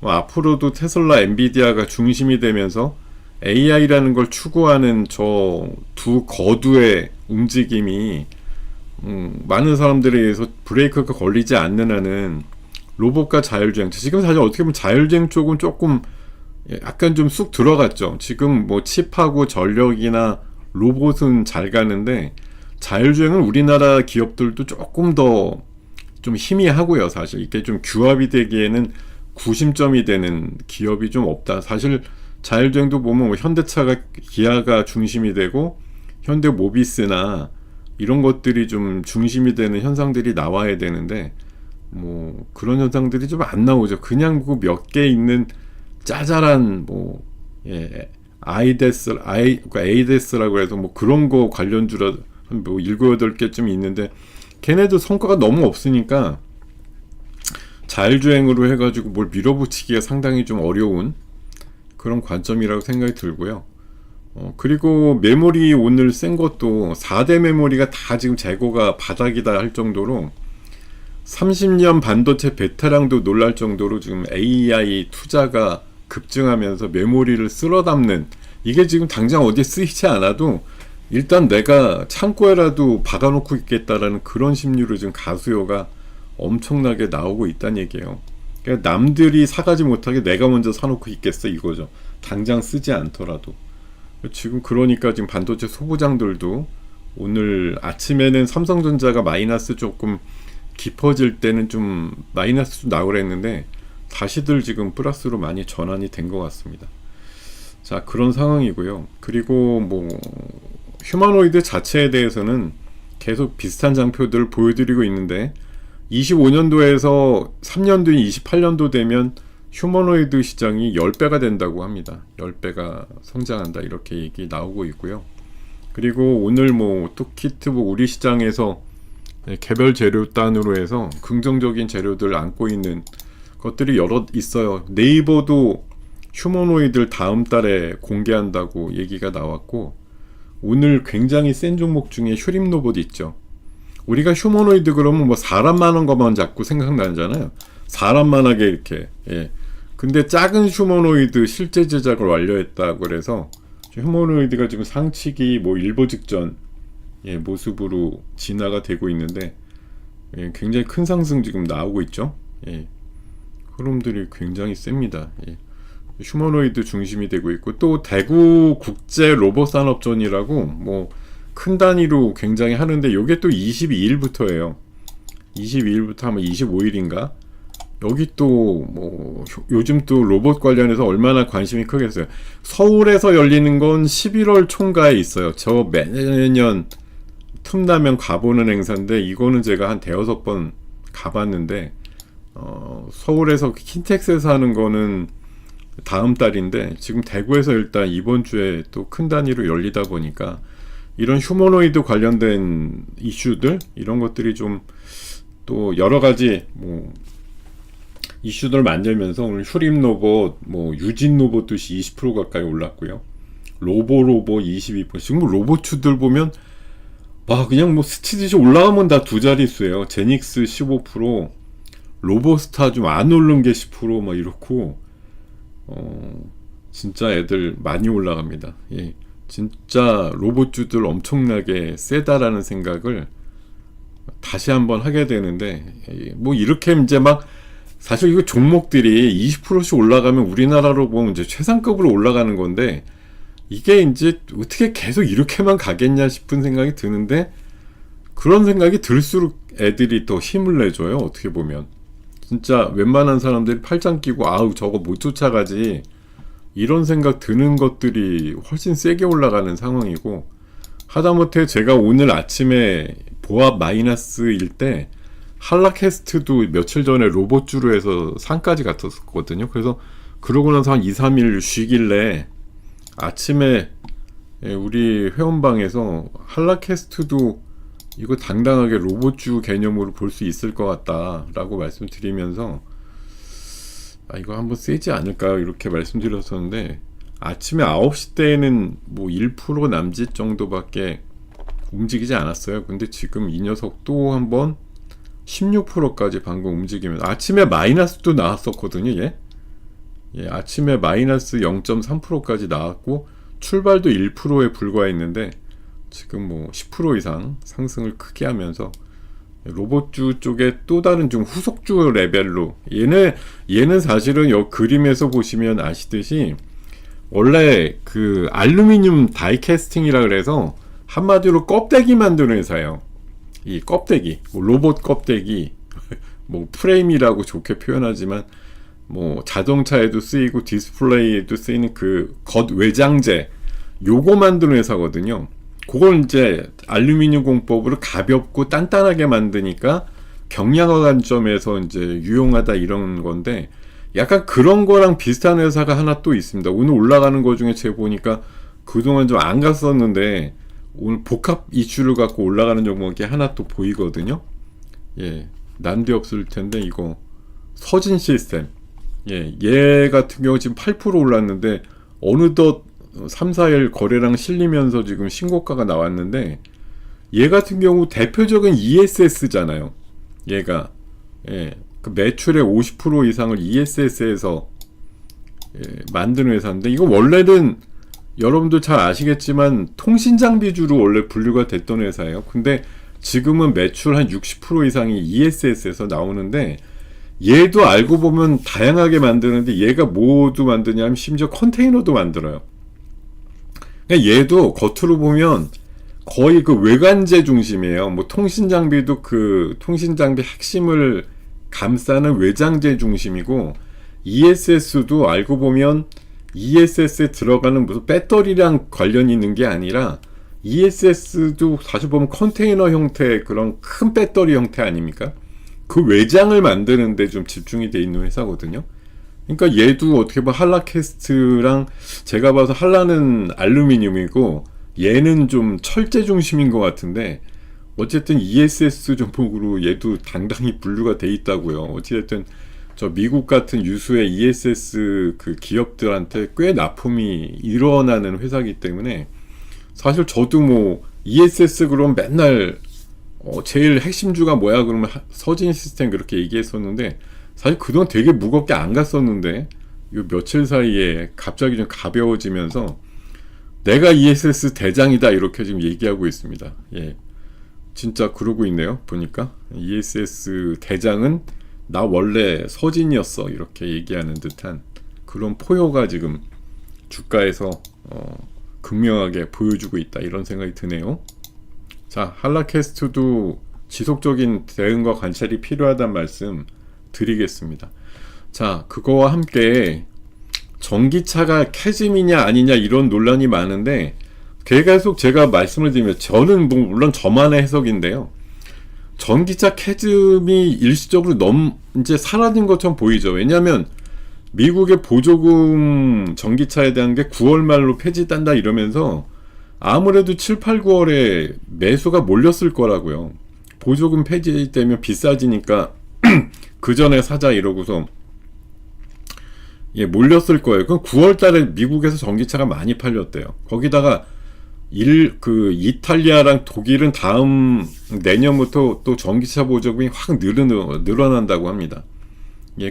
앞으로도 테슬라, 엔비디아가 중심이 되면서 AI라는 걸 추구하는 저 두 거두의 움직임이 많은 사람들에 의해서 브레이크가 걸리지 않는 한은 로봇과 자율주행차, 지금 사실 어떻게 보면 자율주행 쪽은 조금 약간 좀 쑥 들어갔죠. 지금 뭐 칩하고 전력이나 로봇은 잘 가는데 자율주행은 우리나라 기업들도 조금 더 좀 희미하고요. 사실 이게 좀 규합이 되기에는 구심점이 되는 기업이 좀 없다. 사실 자율주행도 보면 뭐 현대차가, 기아가 중심이 되고 현대모비스나 이런 것들이 좀 중심이 되는 현상들이 나와야 되는데 뭐 그런 현상들이 좀 안 나오죠. 그냥 그 몇 개 있는 짜잘한 뭐 그러니까 에이데스라고 해서 뭐 그런 거 관련주라 뭐 7, 8개쯤 있는데 걔네도 성과가 너무 없으니까 자율주행으로 해가지고 뭘 밀어붙이기가 상당히 좀 어려운 그런 관점이라고 생각이 들고요. 그리고 메모리 오늘 센 것도 4대 메모리가 다 지금 재고가 바닥이다 할 정도로 30년 반도체 베테랑도 놀랄 정도로 지금 AI 투자가 급증하면서 메모리를 쓸어 담는, 이게 지금 당장 어디에 쓰이지 않아도 일단 내가 창고에라도 박아놓고 있겠다라는 그런 심리로 지금 가수요가 엄청나게 나오고 있다는 얘기예요. 그러니까 남들이 사가지 못하게 내가 먼저 사놓고 있겠어 이거죠. 당장 쓰지 않더라도. 지금 그러니까 지금 반도체 소부장들도 오늘 아침에는 삼성전자가 마이너스 조금 깊어질 때는 좀 마이너스 좀 나오려 했는데 다시들 지금 플러스로 많이 전환이 된 것 같습니다. 자, 그런 상황이고요. 그리고 뭐 휴머노이드 자체에 대해서는 계속 비슷한 장표들을 보여드리고 있는데 25년도에서 3년도인 28년도 되면 휴머노이드 시장이 10배가 된다고 합니다. 10배가 성장한다 이렇게 얘기 나오고 있고요. 그리고 오늘 뭐 톡키트 뭐 우리 시장에서 개별 재료단으로 해서 긍정적인 재료들을 안고 있는 것들이 여러 있어요. 네이버도 휴머노이드를 다음 달에 공개한다고 얘기가 나왔고, 오늘 굉장히 센 종목 중에 휴림 로봇 있죠. 우리가 휴머노이드 그러면 뭐 사람만한 것만 자꾸 생각나잖아요. 사람만하게 이렇게. 근데 작은 휴머노이드 실제 제작을 완료했다고 그래서 휴머노이드가 지금 상치기 뭐 일보 직전 모습으로 진화가 되고 있는데 굉장히 큰 상승 지금 나오고 있죠. 흐름들이 굉장히 셉니다. 휴머노이드 중심이 되고 있고, 또 대구 국제 로봇 산업존이라고 뭐 큰 단위로 굉장히 하는데 요게 또 22일부터예요. 22일부터 하면 25일인가? 여기 또 뭐 요즘 또 로봇 관련해서 얼마나 관심이 크겠어요. 서울에서 열리는 건 11월 총괄에 있어요. 저 매년 틈나면 가보는 행사인데 이거는 제가 한 대여섯 번 가봤는데 서울에서 킨텍스에서 하는 거는 다음 달인데 지금 대구에서 일단 이번 주에 또 큰 단위로 열리다 보니까 이런 휴머노이드 관련된 이슈들 이런 것들이 좀 또 여러 가지 뭐 이슈들 만들면서 오늘 휴림 로봇, 뭐 유진 로봇도 20% 가까이 올랐고요. 로봇 22%. 지금 로봇주들 보면 와 그냥 뭐 스치듯이 올라가면 다 두 자릿수예요. 제닉스 15%, 로보스타 좀 안 오른 게 10% 이렇고 진짜 애들 많이 올라갑니다. 예, 진짜 로봇주들 엄청나게 세다라는 생각을 다시 한번 하게 되는데 뭐 이렇게 이제 막 사실 이거 종목들이 20%씩 올라가면 우리나라로 보면 이제 최상급으로 올라가는 건데 이게 이제 어떻게 계속 이렇게만 가겠냐 싶은 생각이 드는데 그런 생각이 들수록 애들이 더 힘을 내줘요. 어떻게 보면 진짜 웬만한 사람들이 팔짱 끼고 아우 저거 못 쫓아가지 이런 생각 드는 것들이 훨씬 세게 올라가는 상황이고 하다못해 제가 오늘 아침에 보합 마이너스일 때 한라캐스트도 며칠 전에 로봇주로 해서 상까지 갔었거든요. 그래서 그러고 나서 한 2, 3일 쉬길래 아침에 우리 회원방에서 한라캐스트도 이거 당당하게 로봇주 개념으로 볼 수 있을 것 같다 라고 말씀드리면서 이거 한번 세지 않을까요? 이렇게 말씀드렸었는데 아침에 9시 때에는 뭐 1% 남짓 정도밖에 움직이지 않았어요. 근데 지금 이 녀석 또 한번 16%까지 방금 움직이면 아침에 마이너스도 나왔었거든요. 예, 아침에 마이너스 0.3%까지 나왔고 출발도 1%에 불과했는데 지금 뭐 10% 이상 상승을 크게 하면서 로봇주 쪽에 또 다른 좀 후속주 레벨로 얘는 사실은 이 그림에서 보시면 아시듯이 원래 그 알루미늄 다이캐스팅이라 그래서 한마디로 껍데기 만드는 회사예요. 이 껍데기, 뭐 로봇 껍데기, 뭐 프레임이라고 좋게 표현하지만 뭐 자동차에도 쓰이고 디스플레이에도 쓰이는 그 겉 외장재 요거 만드는 회사거든요. 그걸 이제 알루미늄 공법으로 가볍고 단단하게 만드니까 경량화 관점에서 이제 유용하다 이런 건데 약간 그런 거랑 비슷한 회사가 하나 또 있습니다. 오늘 올라가는 거 중에 제가 보니까 그동안 좀 안 갔었는데 오늘 복합 이슈를 갖고 올라가는 종목이 하나 또 보이거든요. 예, 난데없을 텐데 이거 서진 시스템. 예, 얘 같은 경우 지금 8% 올랐는데 어느덧 3, 4일 거래량 실리면서 지금 신고가가 나왔는데 얘 같은 경우 대표적인 ESS잖아요. 얘가 그 매출의 50% 이상을 ESS에서 만드는 회사인데 이거 원래는 여러분들 잘 아시겠지만 통신장비주로 원래 분류가 됐던 회사예요. 근데 지금은 매출 한 60% 이상이 ESS에서 나오는데 얘도 알고 보면 다양하게 만드는데 얘가 뭐도 만드냐면 심지어 컨테이너도 만들어요. 얘도 겉으로 보면 거의 그 외관재 중심이에요. 뭐 통신장비도 그 통신장비 핵심을 감싸는 외장재 중심이고 ESS도 알고 보면 ESS에 들어가는 무슨 배터리랑 관련이 있는 게 아니라 ESS도 사실 보면 컨테이너 형태의 그런 큰 배터리 형태 아닙니까? 그 외장을 만드는 데 좀 집중이 돼 있는 회사거든요. 그러니까 얘도 어떻게 보면 한라캐스트랑 제가 봐서 한라는 알루미늄이고 얘는 좀 철제 중심인 것 같은데 어쨌든 ESS 종목으로 얘도 당당히 분류가 돼 있다고요. 어찌됐든 저 미국 같은 유수의 ESS 그 기업들한테 꽤 납품이 일어나는 회사이기 때문에 사실 저도 뭐 ESS 그럼 맨날 제일 핵심주가 뭐야 그러면 서진 시스템 그렇게 얘기했었는데 사실 그동안 되게 무겁게 안 갔었는데 요 며칠 사이에 갑자기 좀 가벼워지면서 내가 ESS 대장이다 이렇게 지금 얘기하고 있습니다. 예, 진짜 그러고 있네요. 보니까 ESS 대장은 나 원래 서진이었어 이렇게 얘기하는 듯한 그런 포효가 지금 주가에서 극명하게 보여주고 있다 이런 생각이 드네요. 자, 한라캐스트도 지속적인 대응과 관찰이 필요하다는 말씀 드리겠습니다. 자, 그거와 함께 전기차가 캐즘이냐 아니냐 이런 논란이 많은데 계속 제가 말씀을 드리면 저는 뭐 물론 저만의 해석인데요. 전기차 캐즘이 일시적으로 이제 사라진 것처럼 보이죠. 왜냐하면 미국의 보조금 전기차에 대한 게 9월 말로 폐지된다 이러면서 아무래도 7, 8, 9월에 매수가 몰렸을 거라고요. 보조금 폐지되면 비싸지니까 그 전에 사자 이러고서 몰렸을 거예요. 그럼 9월 달에 미국에서 전기차가 많이 팔렸대요. 거기다가 이탈리아랑 독일은 다음 내년부터 또 전기차 보조금이 확 늘어난다고 합니다.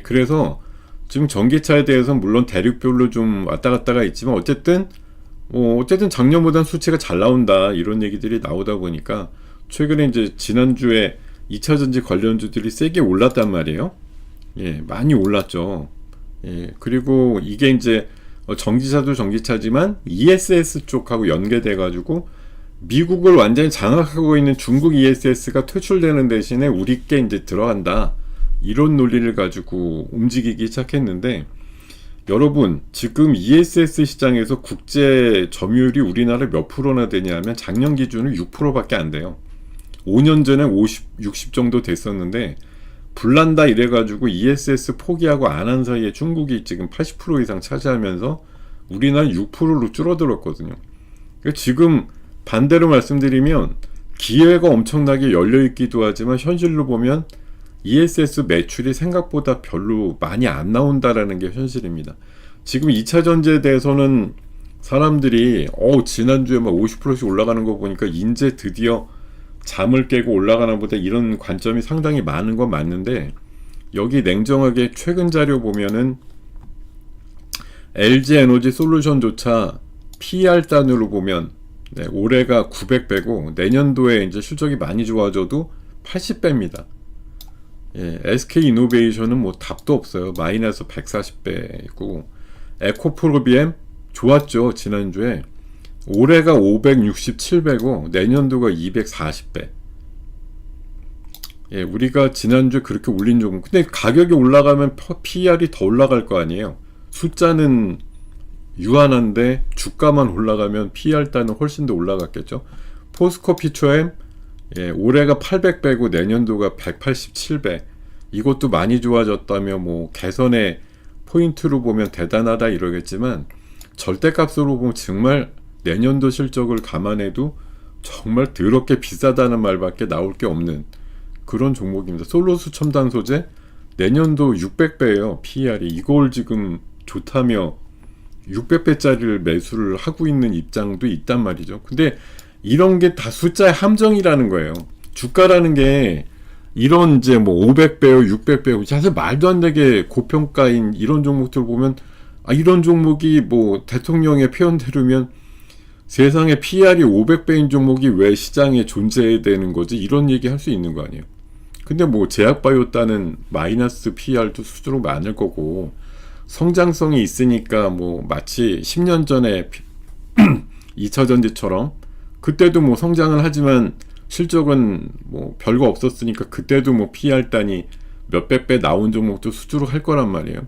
그래서 지금 전기차에 대해서는 물론 대륙별로 좀 왔다 갔다가 있지만 어쨌든 작년보단 수치가 잘 나온다 이런 얘기들이 나오다 보니까 최근에 이제 지난주에 2차전지 관련주들이 세게 올랐단 말이에요. 많이 올랐죠. 그리고 이게 이제 전기차도 전기차지만 ESS 쪽하고 연계돼 가지고 미국을 완전히 장악하고 있는 중국 ESS가 퇴출되는 대신에 우리께 이제 들어간다 이런 논리를 가지고 움직이기 시작했는데, 여러분 지금 ESS 시장에서 국제 점유율이 우리나라 몇 프로나 되냐면 작년 기준으로 6%밖에 안 돼요. 5년 전에 50, 60 정도 됐었는데 불난다 이래가지고 ESS 포기하고 안 한 사이에 중국이 지금 80% 이상 차지하면서 우리나라 6%로 줄어들었거든요. 그러니까 지금 반대로 말씀드리면 기회가 엄청나게 열려있기도 하지만 현실로 보면 ESS 매출이 생각보다 별로 많이 안 나온다라는 게 현실입니다. 지금 2차 전지에 대해서는 사람들이 지난주에 막 50%씩 올라가는 거 보니까 이제 드디어 잠을 깨고 올라가나 보다 이런 관점이 상당히 많은 건 맞는데, 여기 냉정하게 최근 자료 보면은 LG에너지 솔루션조차 PER 단으로 보면 올해가 900배고 내년도에 이제 실적이 많이 좋아져도 80배입니다. SK이노베이션은 뭐 답도 없어요. 마이너스 140배고, 에코프로비엠 좋았죠. 지난주에 올해가 567배고 내년도가 240배. 우리가 지난주에 그렇게 올린 종목, 근데 가격이 올라가면 PER이 더 올라갈 거 아니에요. 숫자는 유한한데 주가만 올라가면 PER 단은 훨씬 더 올라갔겠죠. 포스코 피초엠 올해가 800배고 내년도가 187배. 이것도 많이 좋아졌다며 뭐 개선의 포인트로 보면 대단하다 이러겠지만 절대값으로 보면 정말 내년도 실적을 감안해도 정말 더럽게 비싸다는 말밖에 나올 게 없는 그런 종목입니다. 솔로스 첨단 소재 내년도 600배예요. PER이. 이걸 지금 좋다며 600배짜리를 매수를 하고 있는 입장도 있단 말이죠. 근데 이런 게 다 숫자의 함정이라는 거예요. 주가라는 게 이런 이제 뭐 500배요, 600배요, 사실 말도 안 되게 고평가인 이런 종목들 보면 이런 종목이 뭐 대통령의 표현대로면 세상에 PER이 500배인 종목이 왜 시장에 존재해야 되는 거지? 이런 얘기 할 수 있는 거 아니에요. 근데 뭐 제약바이오따는 마이너스 PER도 수두룩 많을 거고 성장성이 있으니까 뭐 마치 10년 전에 2차전지처럼 그때도 뭐 성장을 하지만 실적은 뭐 별거 없었으니까 그때도 뭐 PER 단이 몇백 배 나온 종목도 수두룩 할 거란 말이에요.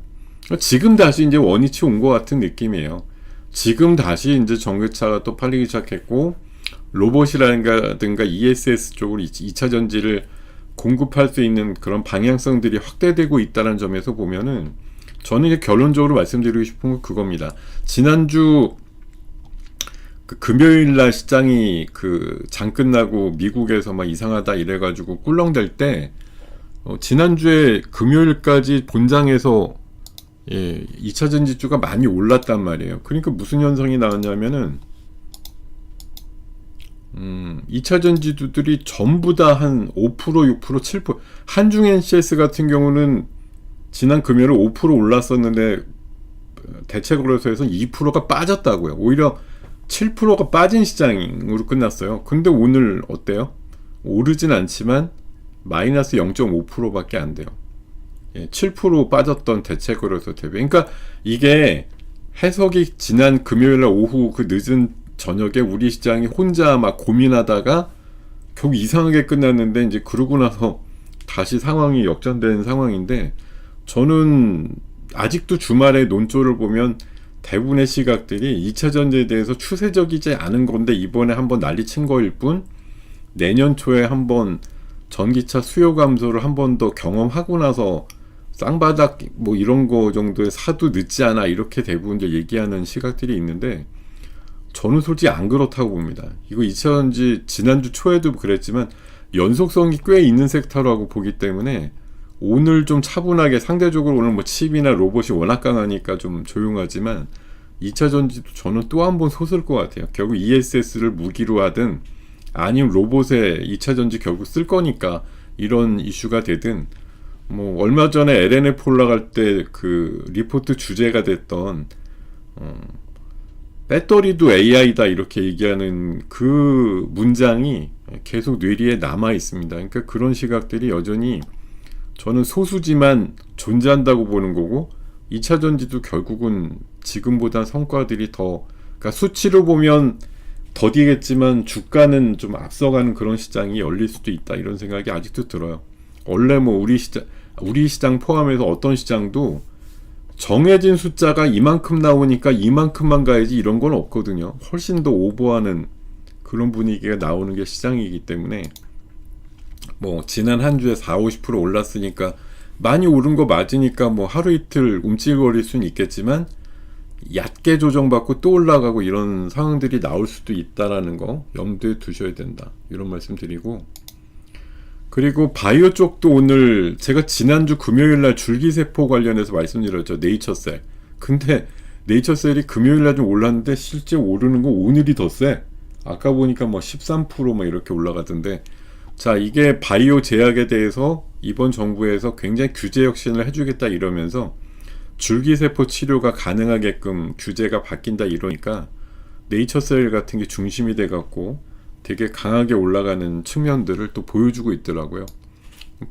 지금 다시 이제 원위치 온 것 같은 느낌이에요. 지금 다시 이제 전기차가 또 팔리기 시작했고 로봇이라든가 ESS 쪽으로 2차 전지를 공급할 수 있는 그런 방향성들이 확대되고 있다는 점에서 보면은 저는 이제 결론적으로 말씀드리고 싶은 건 그겁니다. 지난주 금요일날 시장이 장 끝나고 미국에서 막 이상하다 이래가지고 꿀렁댈 때 지난주에 금요일까지 본장에서 2차 전지주가 많이 올랐단 말이에요. 그러니까 무슨 현상이 나왔냐면은 2차 전지주들이 전부 다 한 5%, 6%, 7% 한중 NCS 같은 경우는 지난 금요일에 5% 올랐었는데 대체거래소에서 2%가 빠졌다고요. 오히려 7%가 빠진 시장으로 끝났어요. 근데 오늘 어때요? 오르진 않지만 마이너스 0.5%밖에 안 돼요. 7% 빠졌던 대체거래소 대비. 그러니까 이게 해석이 지난 금요일날 오후 그 늦은 저녁에 우리 시장이 혼자 막 고민하다가 결국 이상하게 끝났는데 이제 그러고 나서 다시 상황이 역전된 상황인데, 저는 아직도 주말에 논조를 보면 대부분의 시각들이 2차 전지에 대해서 추세적이지 않은 건데 이번에 한번 난리친 거일 뿐 내년 초에 한번 전기차 수요 감소를 한 번 더 경험하고 나서 쌍바닥 뭐 이런 거 정도에 사도 늦지 않아 이렇게 대부분 이제 얘기하는 시각들이 있는데 저는 솔직히 안 그렇다고 봅니다. 이거 2차전지 지난주 초에도 그랬지만 연속성이 꽤 있는 섹터라고 보기 때문에 오늘 좀 차분하게, 상대적으로 오늘 뭐 칩이나 로봇이 워낙 강하니까 좀 조용하지만 2차전지도 저는 또 한 번 솟을 것 같아요. 결국 ESS를 무기로 하든 아니면 로봇에 2차전지 결국 쓸 거니까 이런 이슈가 되든, 뭐 얼마 전에 LNF 올라갈 때 그 리포트 주제가 됐던 배터리도 AI다 이렇게 얘기하는 그 문장이 계속 뇌리에 남아 있습니다. 그러니까 그런 시각들이 여전히 저는 소수지만 존재한다고 보는 거고, 2차전지도 결국은 지금보다 성과들이 더, 그러니까 수치로 보면 더디겠지만 주가는 좀 앞서가는 그런 시장이 열릴 수도 있다, 이런 생각이 아직도 들어요. 원래 뭐 우리 시장 포함해서 어떤 시장도 정해진 숫자가 이만큼 나오니까 이만큼만 가야지 이런 건 없거든요. 훨씬 더 오버하는 그런 분위기가 나오는 게 시장이기 때문에, 뭐 지난 한 주에 40-50% 올랐으니까 많이 오른 거 맞으니까 뭐 하루 이틀 움찔거릴 수는 있겠지만 얕게 조정받고 또 올라가고 이런 상황들이 나올 수도 있다라는 거 염두에 두셔야 된다, 이런 말씀 드리고, 그리고 바이오 쪽도 오늘 제가 지난주 금요일날 줄기세포 관련해서 말씀드렸죠. 네이처셀. 근데 네이처셀이 금요일날 좀 올랐는데 실제 오르는 거 오늘이 더 세. 아까 보니까 뭐 13% 뭐 이렇게 올라가던데, 자, 이게 바이오 제약에 대해서 이번 정부에서 굉장히 규제 혁신을 해주겠다 이러면서 줄기세포 치료가 가능하게끔 규제가 바뀐다 이러니까 네이처셀 같은 게 중심이 돼갖고 되게 강하게 올라가는 측면들을 또 보여주고 있더라고요.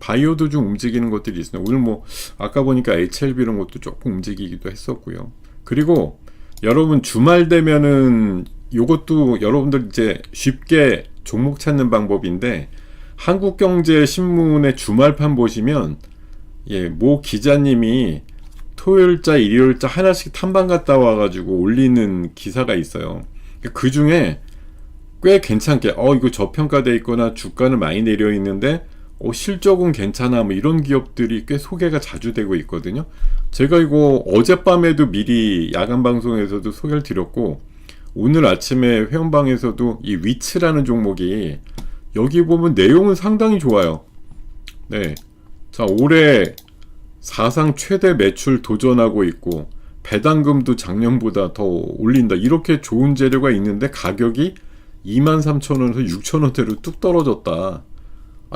바이오도 좀 움직이는 것들이 있습니다. 오늘 뭐 아까 보니까 HLB 이런 것도 조금 움직이기도 했었고요. 그리고 여러분 주말 되면은 요것도 여러분들 이제 쉽게 종목 찾는 방법인데, 한국경제신문의 주말판 보시면 모 기자님이 토요일자 일요일자 하나씩 탐방 갔다 와가지고 올리는 기사가 있어요. 그 중에 꽤 괜찮게 이거 저평가돼 있거나 주가는 많이 내려 있는데 실적은 괜찮아, 뭐 이런 기업들이 꽤 소개가 자주 되고 있거든요. 제가 이거 어젯밤에도 미리 야간 방송에서도 소개를 드렸고, 오늘 아침에 회원방에서도 이 위츠라는 종목이 여기 보면 내용은 상당히 좋아요. 네, 자, 올해 사상 최대 매출 도전하고 있고 배당금도 작년보다 더 올린다, 이렇게 좋은 재료가 있는데 가격이 23,000원에서 6,000원대로 뚝 떨어졌다.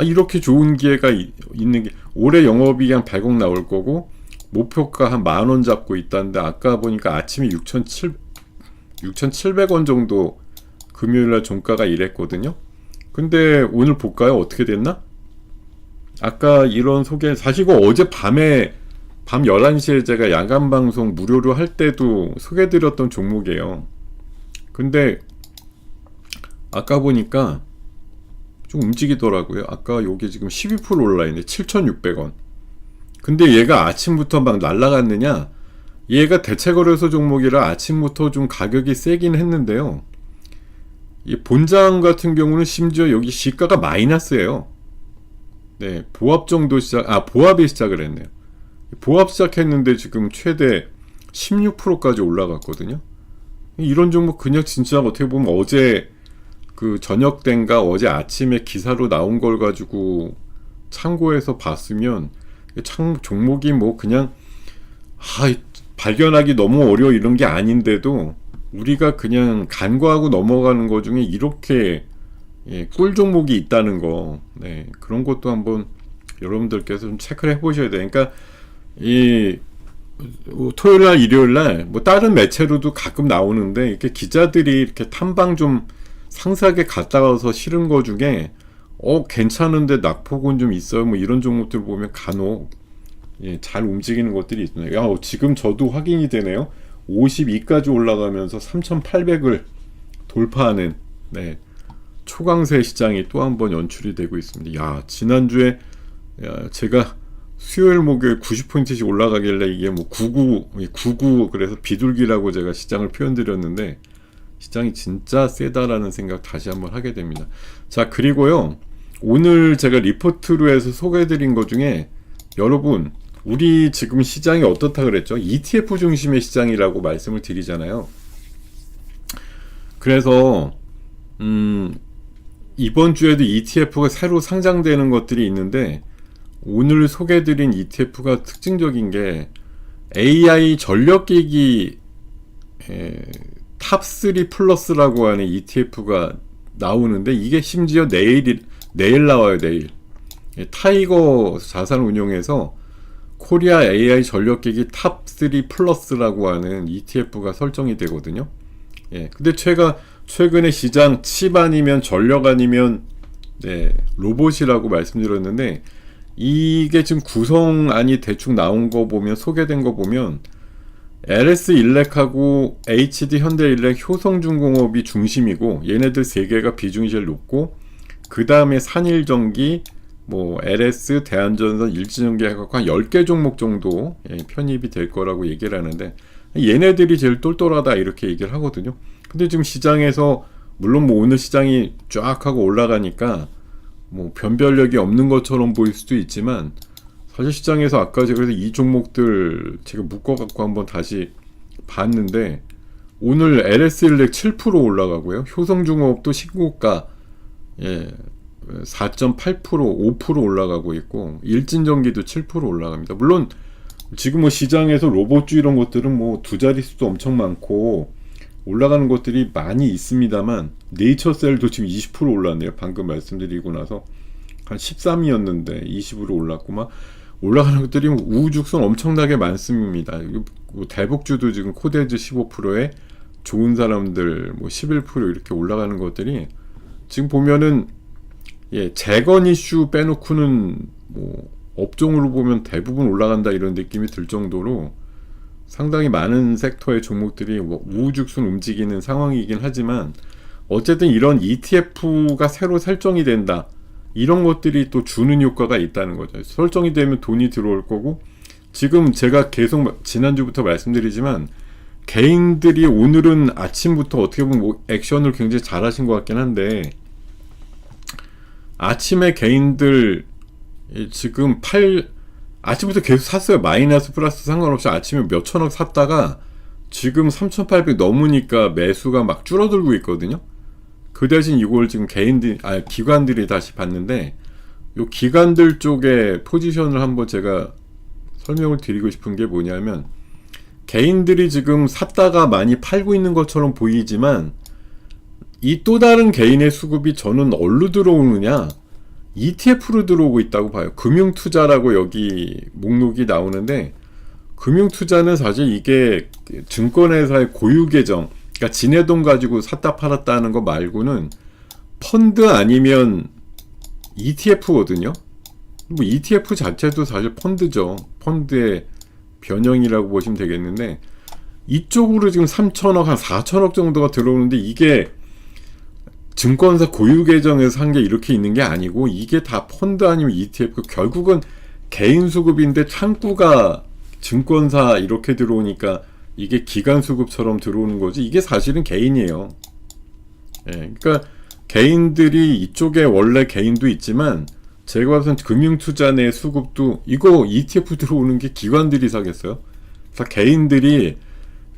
이렇게 좋은 기회가 있는 게, 올해 영업이익 한 100억 나올 거고 목표가 한 10,000원 잡고 있다는데, 아까 보니까 아침에 6,700원 정도 금요일날 종가가 이랬거든요. 근데 오늘 볼까요? 어떻게 됐나? 아까 이런 소개, 사실 이거 어제 밤 11시에 제가 야간 방송 무료로 할 때도 소개드렸던 종목이에요. 근데 아까 보니까 좀 움직이더라고요. 아까 여기 지금 12% 올라있네. 7,600원. 근데 얘가 아침부터 막 날아갔느냐? 얘가 대체거래소 종목이라 아침부터 좀 가격이 세긴 했는데요. 이 본장 같은 경우는 심지어 여기 시가가 마이너스예요. 네, 보합이 시작을 했네요. 보합 시작했는데 지금 최대 16%까지 올라갔거든요. 이런 종목 그냥 진짜 어떻게 보면 어제 그 저녁 땐가 어제 아침에 기사로 나온 걸 가지고 참고해서 봤으면 종목이 뭐 그냥 발견하기 너무 어려워 이런 게 아닌데도 우리가 그냥 간과하고 넘어가는 것 중에 이렇게 꿀 종목이 있다는 거, 네, 그런 것도 한번 여러분들께서 좀 체크를 해보셔야 돼요. 그러니까 이 토요일날 일요일날 뭐 다른 매체로도 가끔 나오는데, 이렇게 기자들이 이렇게 탐방 좀 상세하게 갔다 와서 실은 거 중에 괜찮은데 낙폭은 좀 있어요, 뭐 이런 종목들 보면 간혹 잘 움직이는 것들이 있네요. 지금 저도 확인이 되네요. 52까지 올라가면서 3,800을 돌파하는, 네, 초강세 시장이 또 한 번 연출이 되고 있습니다. 지난주에 제가 수요일 목요일 90포인트씩 올라가길래 이게 뭐 99 그래서 비둘기라고 제가 시장을 표현드렸는데, 시장이 진짜 세다라는 생각 다시 한번 하게 됩니다. 자, 그리고요, 오늘 제가 리포트로 해서 소개해드린 것 중에, 여러분 우리 지금 시장이 어떻다 그랬죠? ETF 중심의 시장이라고 말씀을 드리잖아요. 그래서 이번 주에도 ETF가 새로 상장되는 것들이 있는데, 오늘 소개해드린 ETF가 특징적인 게 AI 전력기기 탑3 플러스라고 하는 ETF가 나오는데, 이게 심지어 내일 나와요. 내일 타이거 자산운용에서 코리아 AI 전력기기 탑3 플러스라고 하는 ETF가 설정이 되거든요. 근데 최근에 시장 칩 아니면 전력 아니면 로봇이라고 말씀드렸는데, 이게 지금 구성안이 대충 나온 거 보면, 소개된 거 보면 LS 일렉하고 HD 현대일렉, 효성중공업이 중심이고, 얘네들 세 개가 비중이 제일 높고, 그 다음에 산일전기, LS, 대한전선, 일진전기 해갖고 한 10개 종목 정도 편입이 될 거라고 얘기를 하는데, 얘네들이 제일 똘똘하다 이렇게 얘기를 하거든요. 근데 지금 시장에서 물론 오늘 시장이 쫙 하고 올라가니까 변별력이 없는 것처럼 보일 수도 있지만, 사실 시장에서 아까 제가 그래서 이 종목들 제가 묶어갖고 한번 다시 봤는데, 오늘 LS일렉 7% 올라가고요. 효성중공업도 신고가 4.8%, 5% 올라가고 있고, 일진전기도 7% 올라갑니다. 물론 지금 시장에서 로봇주 이런 것들은 두 자릿수도 엄청 많고 올라가는 것들이 많이 있습니다만, 네이처셀도 지금 20% 올랐네요. 방금 말씀드리고 나서 한 13이었는데 20으로 올랐고, 막 올라가는 것들이 우후죽순 엄청나게 많습니다. 대북주도 지금 코데즈 15%에 좋은 사람들 11% 이렇게 올라가는 것들이 지금 보면은 재건 이슈 빼놓고는 업종으로 보면 대부분 올라간다 이런 느낌이 들 정도로 상당히 많은 섹터의 종목들이 우후죽순 움직이는 상황이긴 하지만, 어쨌든 이런 ETF가 새로 설정이 된다, 이런 것들이 또 주는 효과가 있다는 거죠. 설정이 되면 돈이 들어올 거고, 지금 제가 계속 지난주부터 말씀드리지만, 개인들이 오늘은 아침부터 어떻게 보면 액션을 굉장히 잘 하신 것 같긴 한데, 아침에 개인들 지금 아침부터 계속 샀어요. 마이너스 플러스 상관없이 아침에 몇 천억 샀다가 지금 3,800 넘으니까 매수가 막 줄어들고 있거든요. 그 대신 이걸 지금 기관들이 다시 봤는데, 요 기관들 쪽에 포지션을 한번 제가 설명을 드리고 싶은 게 뭐냐면, 개인들이 지금 샀다가 많이 팔고 있는 것처럼 보이지만, 이 또 다른 개인의 수급이 저는 어디로 들어오느냐, ETF로 들어오고 있다고 봐요. 금융투자라고 여기 목록이 나오는데, 금융투자는 사실 이게 증권회사의 고유계정, 그러니까 지네 돈 가지고 샀다 팔았다 하는 거 말고는 펀드 아니면 ETF거든요. ETF 자체도 사실 펀드죠. 펀드의 변형이라고 보시면 되겠는데, 이쪽으로 지금 3천억, 한 4천억 정도가 들어오는데, 이게 증권사 고유 계정에서 한 게 이렇게 있는 게 아니고, 이게 다 펀드 아니면 ETF, 결국은 개인 수급인데 창구가 증권사 이렇게 들어오니까 이게 기관 수급처럼 들어오는 거지, 이게 사실은 개인이에요. 그러니까 개인들이 이쪽에 원래 개인도 있지만, 제가 봐서는 금융투자 내 수급도 이거 ETF 들어오는 게 기관들이 사겠어요? 그래서 개인들이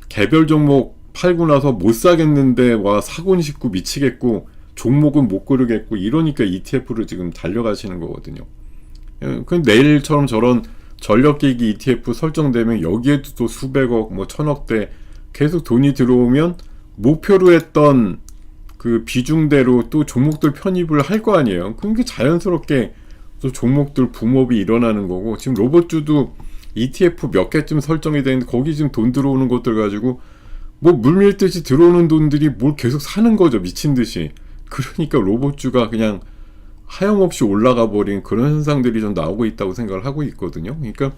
개별 종목 팔고 나서 못 사겠는데 사고는 싶고 미치겠고 종목은 못 고르겠고 이러니까 ETF로 지금 달려가시는 거거든요. 내일처럼 저런 전력기기 ETF 설정되면 여기에도 또 수백억, 천억대 계속 돈이 들어오면 목표로 했던 그 비중대로 또 종목들 편입을 할 거 아니에요. 그러니까 자연스럽게 또 종목들 붐업이 일어나는 거고, 지금 로봇주도 ETF 몇 개쯤 설정이 되는데 거기 지금 돈 들어오는 것들 가지고 물밀듯이 들어오는 돈들이 뭘 계속 사는 거죠. 미친듯이. 그러니까 로봇주가 그냥 하염없이 올라가 버린 그런 현상들이 좀 나오고 있다고 생각을 하고 있거든요. 그러니까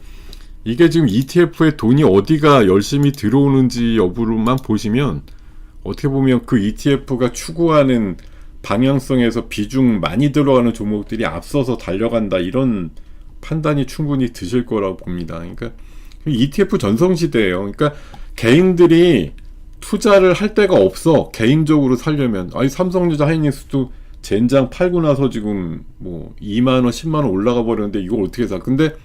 이게 지금 ETF에 돈이 어디가 열심히 들어오는지 여부로만 보시면, 어떻게 보면 그 ETF가 추구하는 방향성에서 비중 많이 들어가는 종목들이 앞서서 달려간다, 이런 판단이 충분히 드실 거라고 봅니다. 그러니까 ETF 전성시대예요. 그러니까 개인들이 투자를 할 데가 없어. 개인적으로 살려면. 삼성전자 하이닉스도 젠장 팔고 나서 지금 2만원 10만원 올라가 버렸는데 이걸 어떻게 사. 근데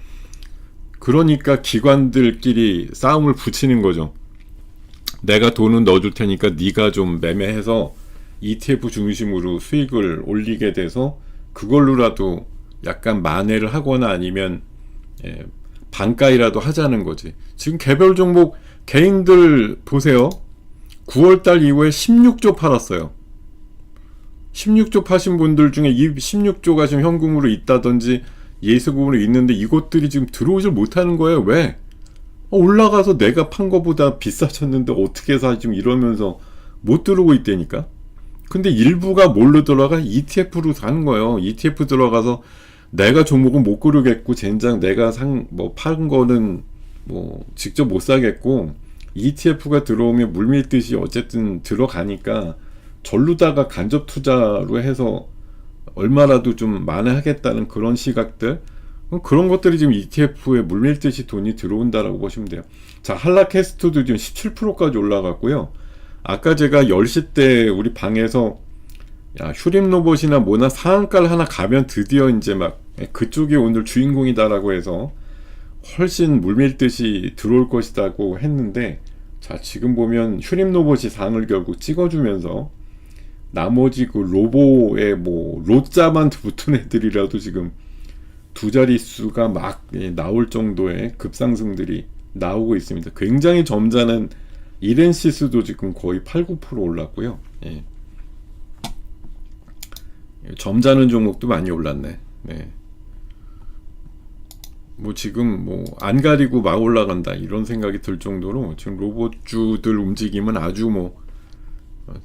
그러니까 기관들끼리 싸움을 붙이는 거죠. 내가 돈은 넣어줄 테니까 네가 좀 매매해서 ETF 중심으로 수익을 올리게 돼서 그걸로라도 약간 만회를 하거나 아니면 반가이라도 하자는 거지. 지금 개별 종목 개인들 보세요. 9월달 이후에 16조 팔았어요. 16조 파신 분들 중에 이 16조가 지금 현금으로 있다든지 예수금으로 있는데 이것들이 지금 들어오질 못하는 거예요. 왜? 올라가서 내가 판 거보다 비싸졌는데 어떻게 사? 지금 이러면서 못 들어오고 있다니까. 근데 일부가 뭘로 들어가? ETF로 사는 거예요. ETF 들어가서 내가 종목은 못 고르겠고 젠장 내가 판 거는 직접 못 사겠고 ETF가 들어오면 물밀듯이 어쨌든 들어가니까 절루다가 간접 투자로 해서 얼마라도 좀 만회하겠다는 그런 시각들, 그런 것들이 지금 ETF에 물밀듯이 돈이 들어온다라고 보시면 돼요. 자, 한라캐스트도 지금 17%까지 올라갔고요. 아까 제가 10시 때 우리 방에서 휴림로봇이나 뭐나 상한가를 하나 가면 드디어 이제 막 그쪽이 오늘 주인공이다라고 해서 훨씬 물밀듯이 들어올 것이라고 했는데, 자, 지금 보면 휴림로봇이 상을 결국 찍어주면서 나머지 그 로보에 로자만 붙은 애들이라도 지금 두 자릿수가 막 나올 정도의 급상승들이 나오고 있습니다. 굉장히 점잖은 이렌시스도 지금 거의 8, 9% 올랐고요. 예. 점잖은 종목도 많이 올랐네. 네. 지금 안 가리고 막 올라간다 이런 생각이 들 정도로 지금 로봇주들 움직임은 아주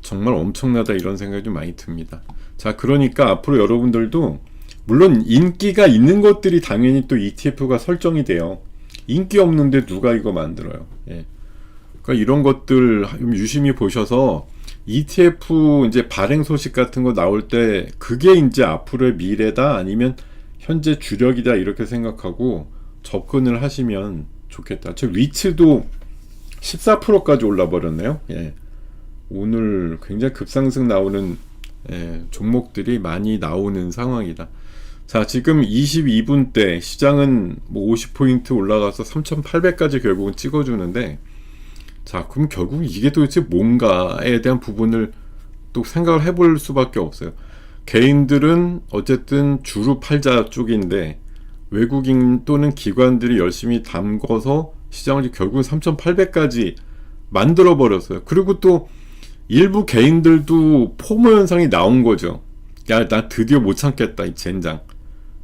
정말 엄청나다 이런 생각이 좀 많이 듭니다. 자, 그러니까 앞으로 여러분들도 물론 인기가 있는 것들이 당연히 또 ETF가 설정이 돼요. 인기 없는데 누가 이거 만들어요. 예. 그러니까 이런 것들 유심히 보셔서 ETF 이제 발행 소식 같은 거 나올 때 그게 이제 앞으로의 미래다 아니면 현재 주력이다 이렇게 생각하고 접근을 하시면 좋겠다. 저 위치도 14%까지 올라 버렸네요. 예. 오늘 굉장히 급상승 나오는 종목들이 많이 나오는 상황이다. 자, 지금 22분 때 시장은 50포인트 올라가서 3,800까지 결국은 찍어주는데, 자, 그럼 결국 이게 도대체 뭔가에 대한 부분을 또 생각을 해볼 수밖에 없어요. 개인들은 어쨌든 주로 팔자 쪽인데 외국인 또는 기관들이 열심히 담궈서 시장을 결국은 3,800까지 만들어 버렸어요. 그리고 또 일부 개인들도 포모 현상이 나온 거죠. 야, 나 드디어 못 참겠다, 이 젠장.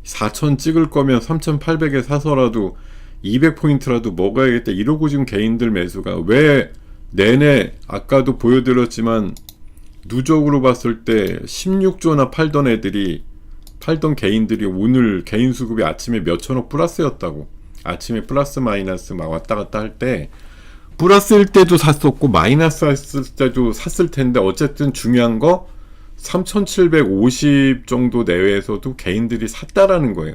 4,000 찍을 거면 3,800에 사서라도 200포인트라도 먹어야겠다. 이러고 지금 개인들 매수가 왜 내내 아까도 보여드렸지만 누적으로 봤을 때 16조나 팔던 개인들이 오늘 개인 수급이 아침에 몇천억 플러스였다고. 아침에 플러스 마이너스 막 왔다 갔다 할 때 플러스일 때도 샀었고 마이너스 했을 때도 샀을 텐데 어쨌든 중요한 거 3,750 정도 내외에서도 개인들이 샀다라는 거예요.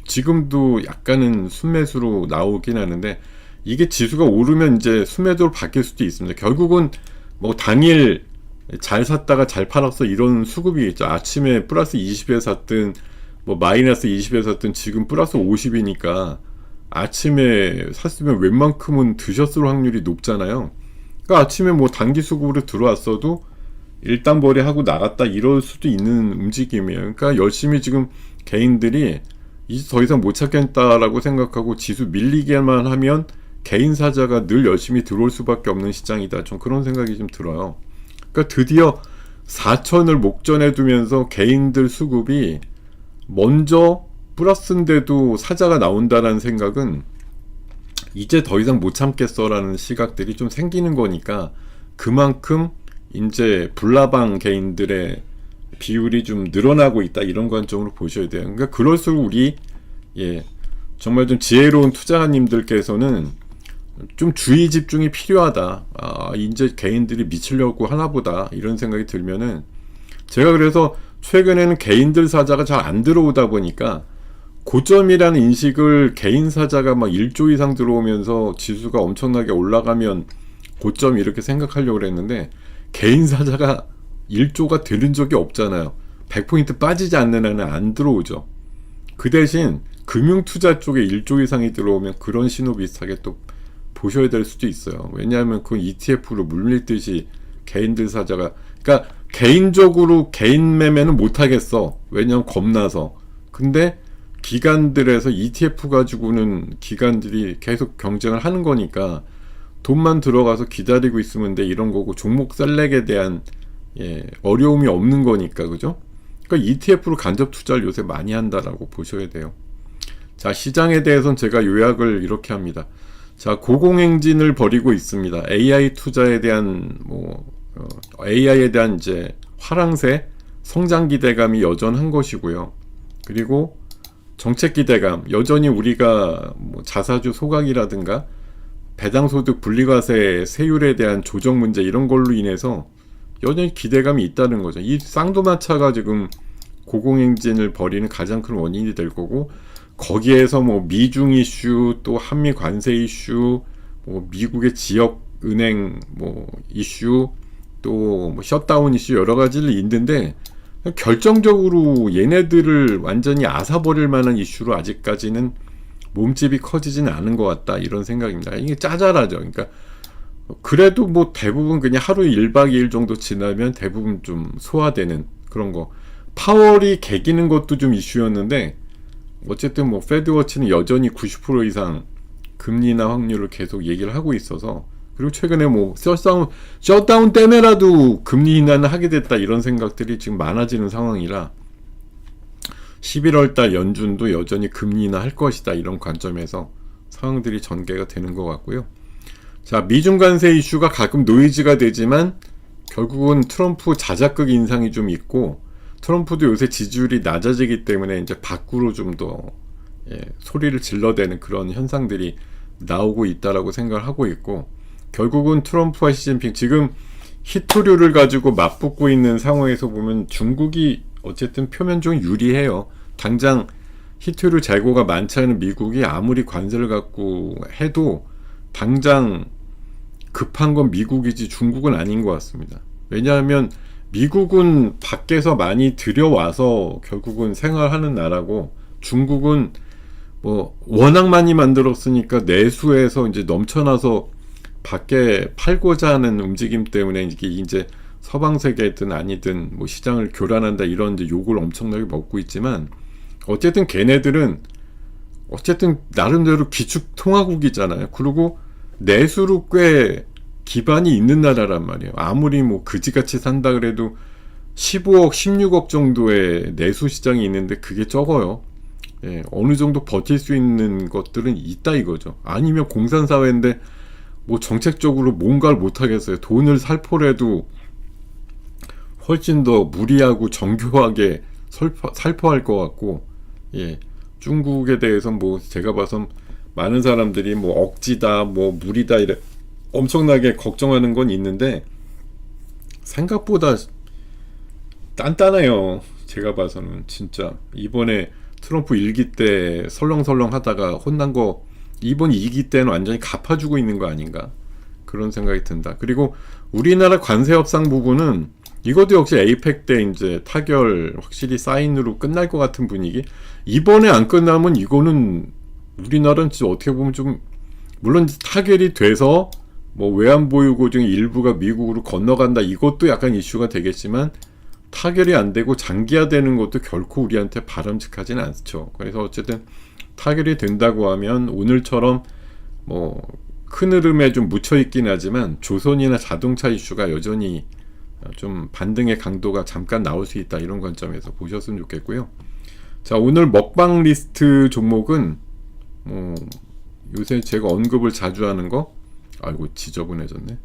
지금도 약간은 순매수로 나오긴 하는데 이게 지수가 오르면 이제 순매도로 바뀔 수도 있습니다. 결국은 당일 잘 샀다가 잘 팔았어 이런 수급이 있죠. 아침에 플러스 20에 샀든 마이너스 20에 샀든 지금 플러스 50이니까 아침에 샀으면 웬만큼은 드셨을 확률이 높잖아요. 그러니까 아침에 단기 수급으로 들어왔어도 일당벌이 하고 나갔다 이럴 수도 있는 움직임이에요. 그러니까 열심히 지금 개인들이 이제 더 이상 못 찾겠다라고 생각하고 지수 밀리기만 하면 개인 사자가 늘 열심히 들어올 수밖에 없는 시장이다. 좀 그런 생각이 좀 들어요. 그러니까 드디어 4천을 목전에 두면서 개인들 수급이 먼저 플러스인데도 사자가 나온다는 생각은 이제 더 이상 못 참겠어라는 시각들이 좀 생기는 거니까 그만큼 이제 불나방 개인들의 비율이 좀 늘어나고 있다 이런 관점으로 보셔야 돼요. 그러니까 그럴수록 우리 정말 좀 지혜로운 투자자님들께서는 좀 주의 집중이 필요하다. 이제 개인들이 미치려고 하나보다 이런 생각이 들면은 제가 그래서 최근에는 개인들 사자가 잘 안 들어오다 보니까 고점이라는 인식을 개인 사자가 1조 이상 들어오면서 지수가 엄청나게 올라가면 고점 이렇게 생각하려고 그랬는데 개인 사자가 1조가 되는 적이 없잖아요. 100포인트 빠지지 않는 한은 안 들어오죠. 그 대신 금융투자 쪽에 1조 이상이 들어오면 그런 신호 비슷하게 또 보셔야 될 수도 있어요. 왜냐하면 그 ETF로 물밀듯이 개인들 사자가, 그러니까 개인적으로 개인 매매는 못 하겠어. 왜냐면 겁나서. 근데 기관들에서 ETF 가지고는 기관들이 계속 경쟁을 하는 거니까 돈만 들어가서 기다리고 있으면 돼, 이런 거고, 종목 셀렉에 대한 어려움이 없는 거니까, 그죠? 그러니까 ETF로 간접 투자를 요새 많이 한다라고 보셔야 돼요. 자, 시장에 대해서는 제가 요약을 이렇게 합니다. 자, 고공행진을 벌이고 있습니다. AI 투자에 대한 AI에 대한 이제 화랑새, 성장 기대감이 여전한 것이고요. 그리고 정책 기대감, 여전히 우리가 자사주 소각이라든가 배당소득 분리과세 세율에 대한 조정 문제, 이런 걸로 인해서 여전히 기대감이 있다는 거죠. 이 쌍도마차가 지금 고공행진을 벌이는 가장 큰 원인이 될 거고, 거기에서 미중 이슈, 또 한미 관세 이슈, 미국의 지역 은행 이슈, 또 셧다운 이슈, 여러 가지를 있는데, 결정적으로 얘네들을 완전히 앗아버릴 만한 이슈로 아직까지는 몸집이 커지지는 않은 것 같다, 이런 생각입니다. 이게 짜잘하죠. 그러니까 그래도 대부분 그냥 하루 1박 2일 정도 지나면 대부분 좀 소화되는 그런 거. 파월이 개기는 것도 좀 이슈였는데, 어쨌든 페드워치는 여전히 90% 이상 금리 인하 확률을 계속 얘기를 하고 있어서, 그리고 최근에 셧다운 때문에라도 금리 인하는 하게 됐다, 이런 생각들이 지금 많아지는 상황이라 11월달 연준도 여전히 금리 인하 할 것이다, 이런 관점에서 상황들이 전개가 되는 것 같고요. 자, 미중 관세 이슈가 가끔 노이즈가 되지만 결국은 트럼프 자작극 인상이 좀 있고, 트럼프도 요새 지지율이 낮아지기 때문에 이제 밖으로 좀 더 소리를 질러대는 그런 현상들이 나오고 있다라고 생각을 하고 있고, 결국은 트럼프와 시진핑 지금 히토류를 가지고 맞붙고 있는 상황에서 보면 중국이 어쨌든 표면적으로 유리해요. 당장 히토류 재고가 많지 않은 미국이 아무리 관세를 갖고 해도 당장 급한 건 미국이지 중국은 아닌 것 같습니다. 왜냐하면 미국은 밖에서 많이 들여와서 결국은 생활하는 나라고, 중국은 워낙 많이 만들었으니까 내수에서 이제 넘쳐나서 밖에 팔고자 하는 움직임 때문에 이게 이제 서방 세계든 아니든 시장을 교란한다, 이런 이제 욕을 엄청나게 먹고 있지만, 어쨌든 걔네들은 어쨌든 나름대로 기축통화국이잖아요. 그리고 내수로 꽤 기반이 있는 나라란 말이에요. 아무리 그지같이 산다 그래도 15억, 16억 정도의 내수 시장이 있는데 그게 적어요. 어느 정도 버틸 수 있는 것들은 있다, 이거죠. 아니면 공산사회인데 정책적으로 뭔가를 못하겠어요. 돈을 살포해도 훨씬 더 무리하고 정교하게 살포할 것 같고, 중국에 대해서 제가 봐선 많은 사람들이 억지다, 무리다, 이래 엄청나게 걱정하는 건 있는데, 생각보다 단단해요. 제가 봐서는 진짜 이번에 트럼프 1기 때 설렁설렁 하다가 혼난 거 이번 2기 때는 완전히 갚아주고 있는 거 아닌가, 그런 생각이 든다. 그리고 우리나라 관세 협상 부분은 이것도 역시 에이펙 때 이제 타결 확실히 사인으로 끝날 것 같은 분위기. 이번에 안 끝나면 이거는 우리나라는 진짜 어떻게 보면 좀, 물론 타결이 돼서 외환보유고 중에 일부가 미국으로 건너간다, 이것도 약간 이슈가 되겠지만, 타결이 안 되고 장기화되는 것도 결코 우리한테 바람직하지는 않죠. 그래서 어쨌든 타결이 된다고 하면 오늘처럼 큰 흐름에 좀 묻혀있긴 하지만 조선이나 자동차 이슈가 여전히 좀 반등의 강도가 잠깐 나올 수 있다, 이런 관점에서 보셨으면 좋겠고요. 자, 오늘 먹방 리스트 종목은 요새 제가 언급을 자주 하는 거, 아이고 지저분해졌네.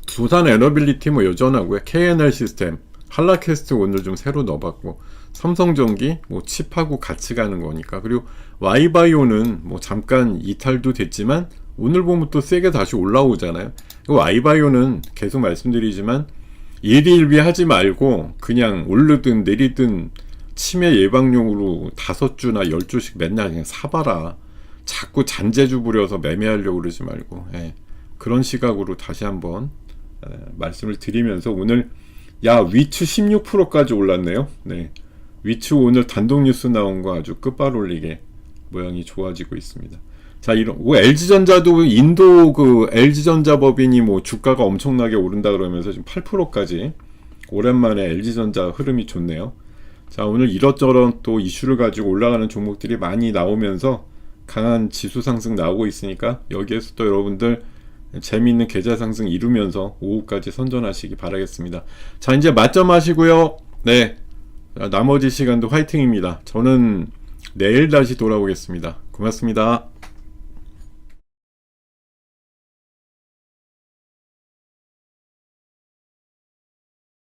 두산 에너빌리티 여전하고요. KNR 시스템, 한라캐스트 오늘 좀 새로 넣어봤고, 삼성전기 칩하고 같이 가는 거니까. 그리고 Y바이오는 잠깐 이탈도 됐지만 오늘 보면 또 세게 다시 올라오잖아요. Y바이오는 계속 말씀드리지만 일희일비 하지 말고 그냥 오르든 내리든 치매 예방용으로 5주나 10주씩 맨날 그냥 사봐라. 자꾸 잔재주 부려서 매매하려고 그러지 말고, 그런 시각으로 다시 한번 말씀을 드리면서, 오늘 위추 16%까지 올랐네요. 위추 오늘 단독 뉴스 나온 거 아주 끝발올리게 모양이 좋아지고 있습니다. 자, LG전자도 인도 그 LG전자 법인이 뭐 주가가 엄청나게 오른다 그러면서 지금 8%까지 오랜만에 LG전자 흐름이 좋네요. 자, 오늘 이것저것 또 이슈를 가지고 올라가는 종목들이 많이 나오면서 강한 지수 상승 나오고 있으니까 여기에서 또 여러분들 재미있는 계좌 상승 이루면서 오후까지 선전하시기 바라겠습니다. 자, 이제 맞점 하시고요. 네, 나머지 시간도 화이팅입니다. 저는 내일 다시 돌아오겠습니다. 고맙습니다.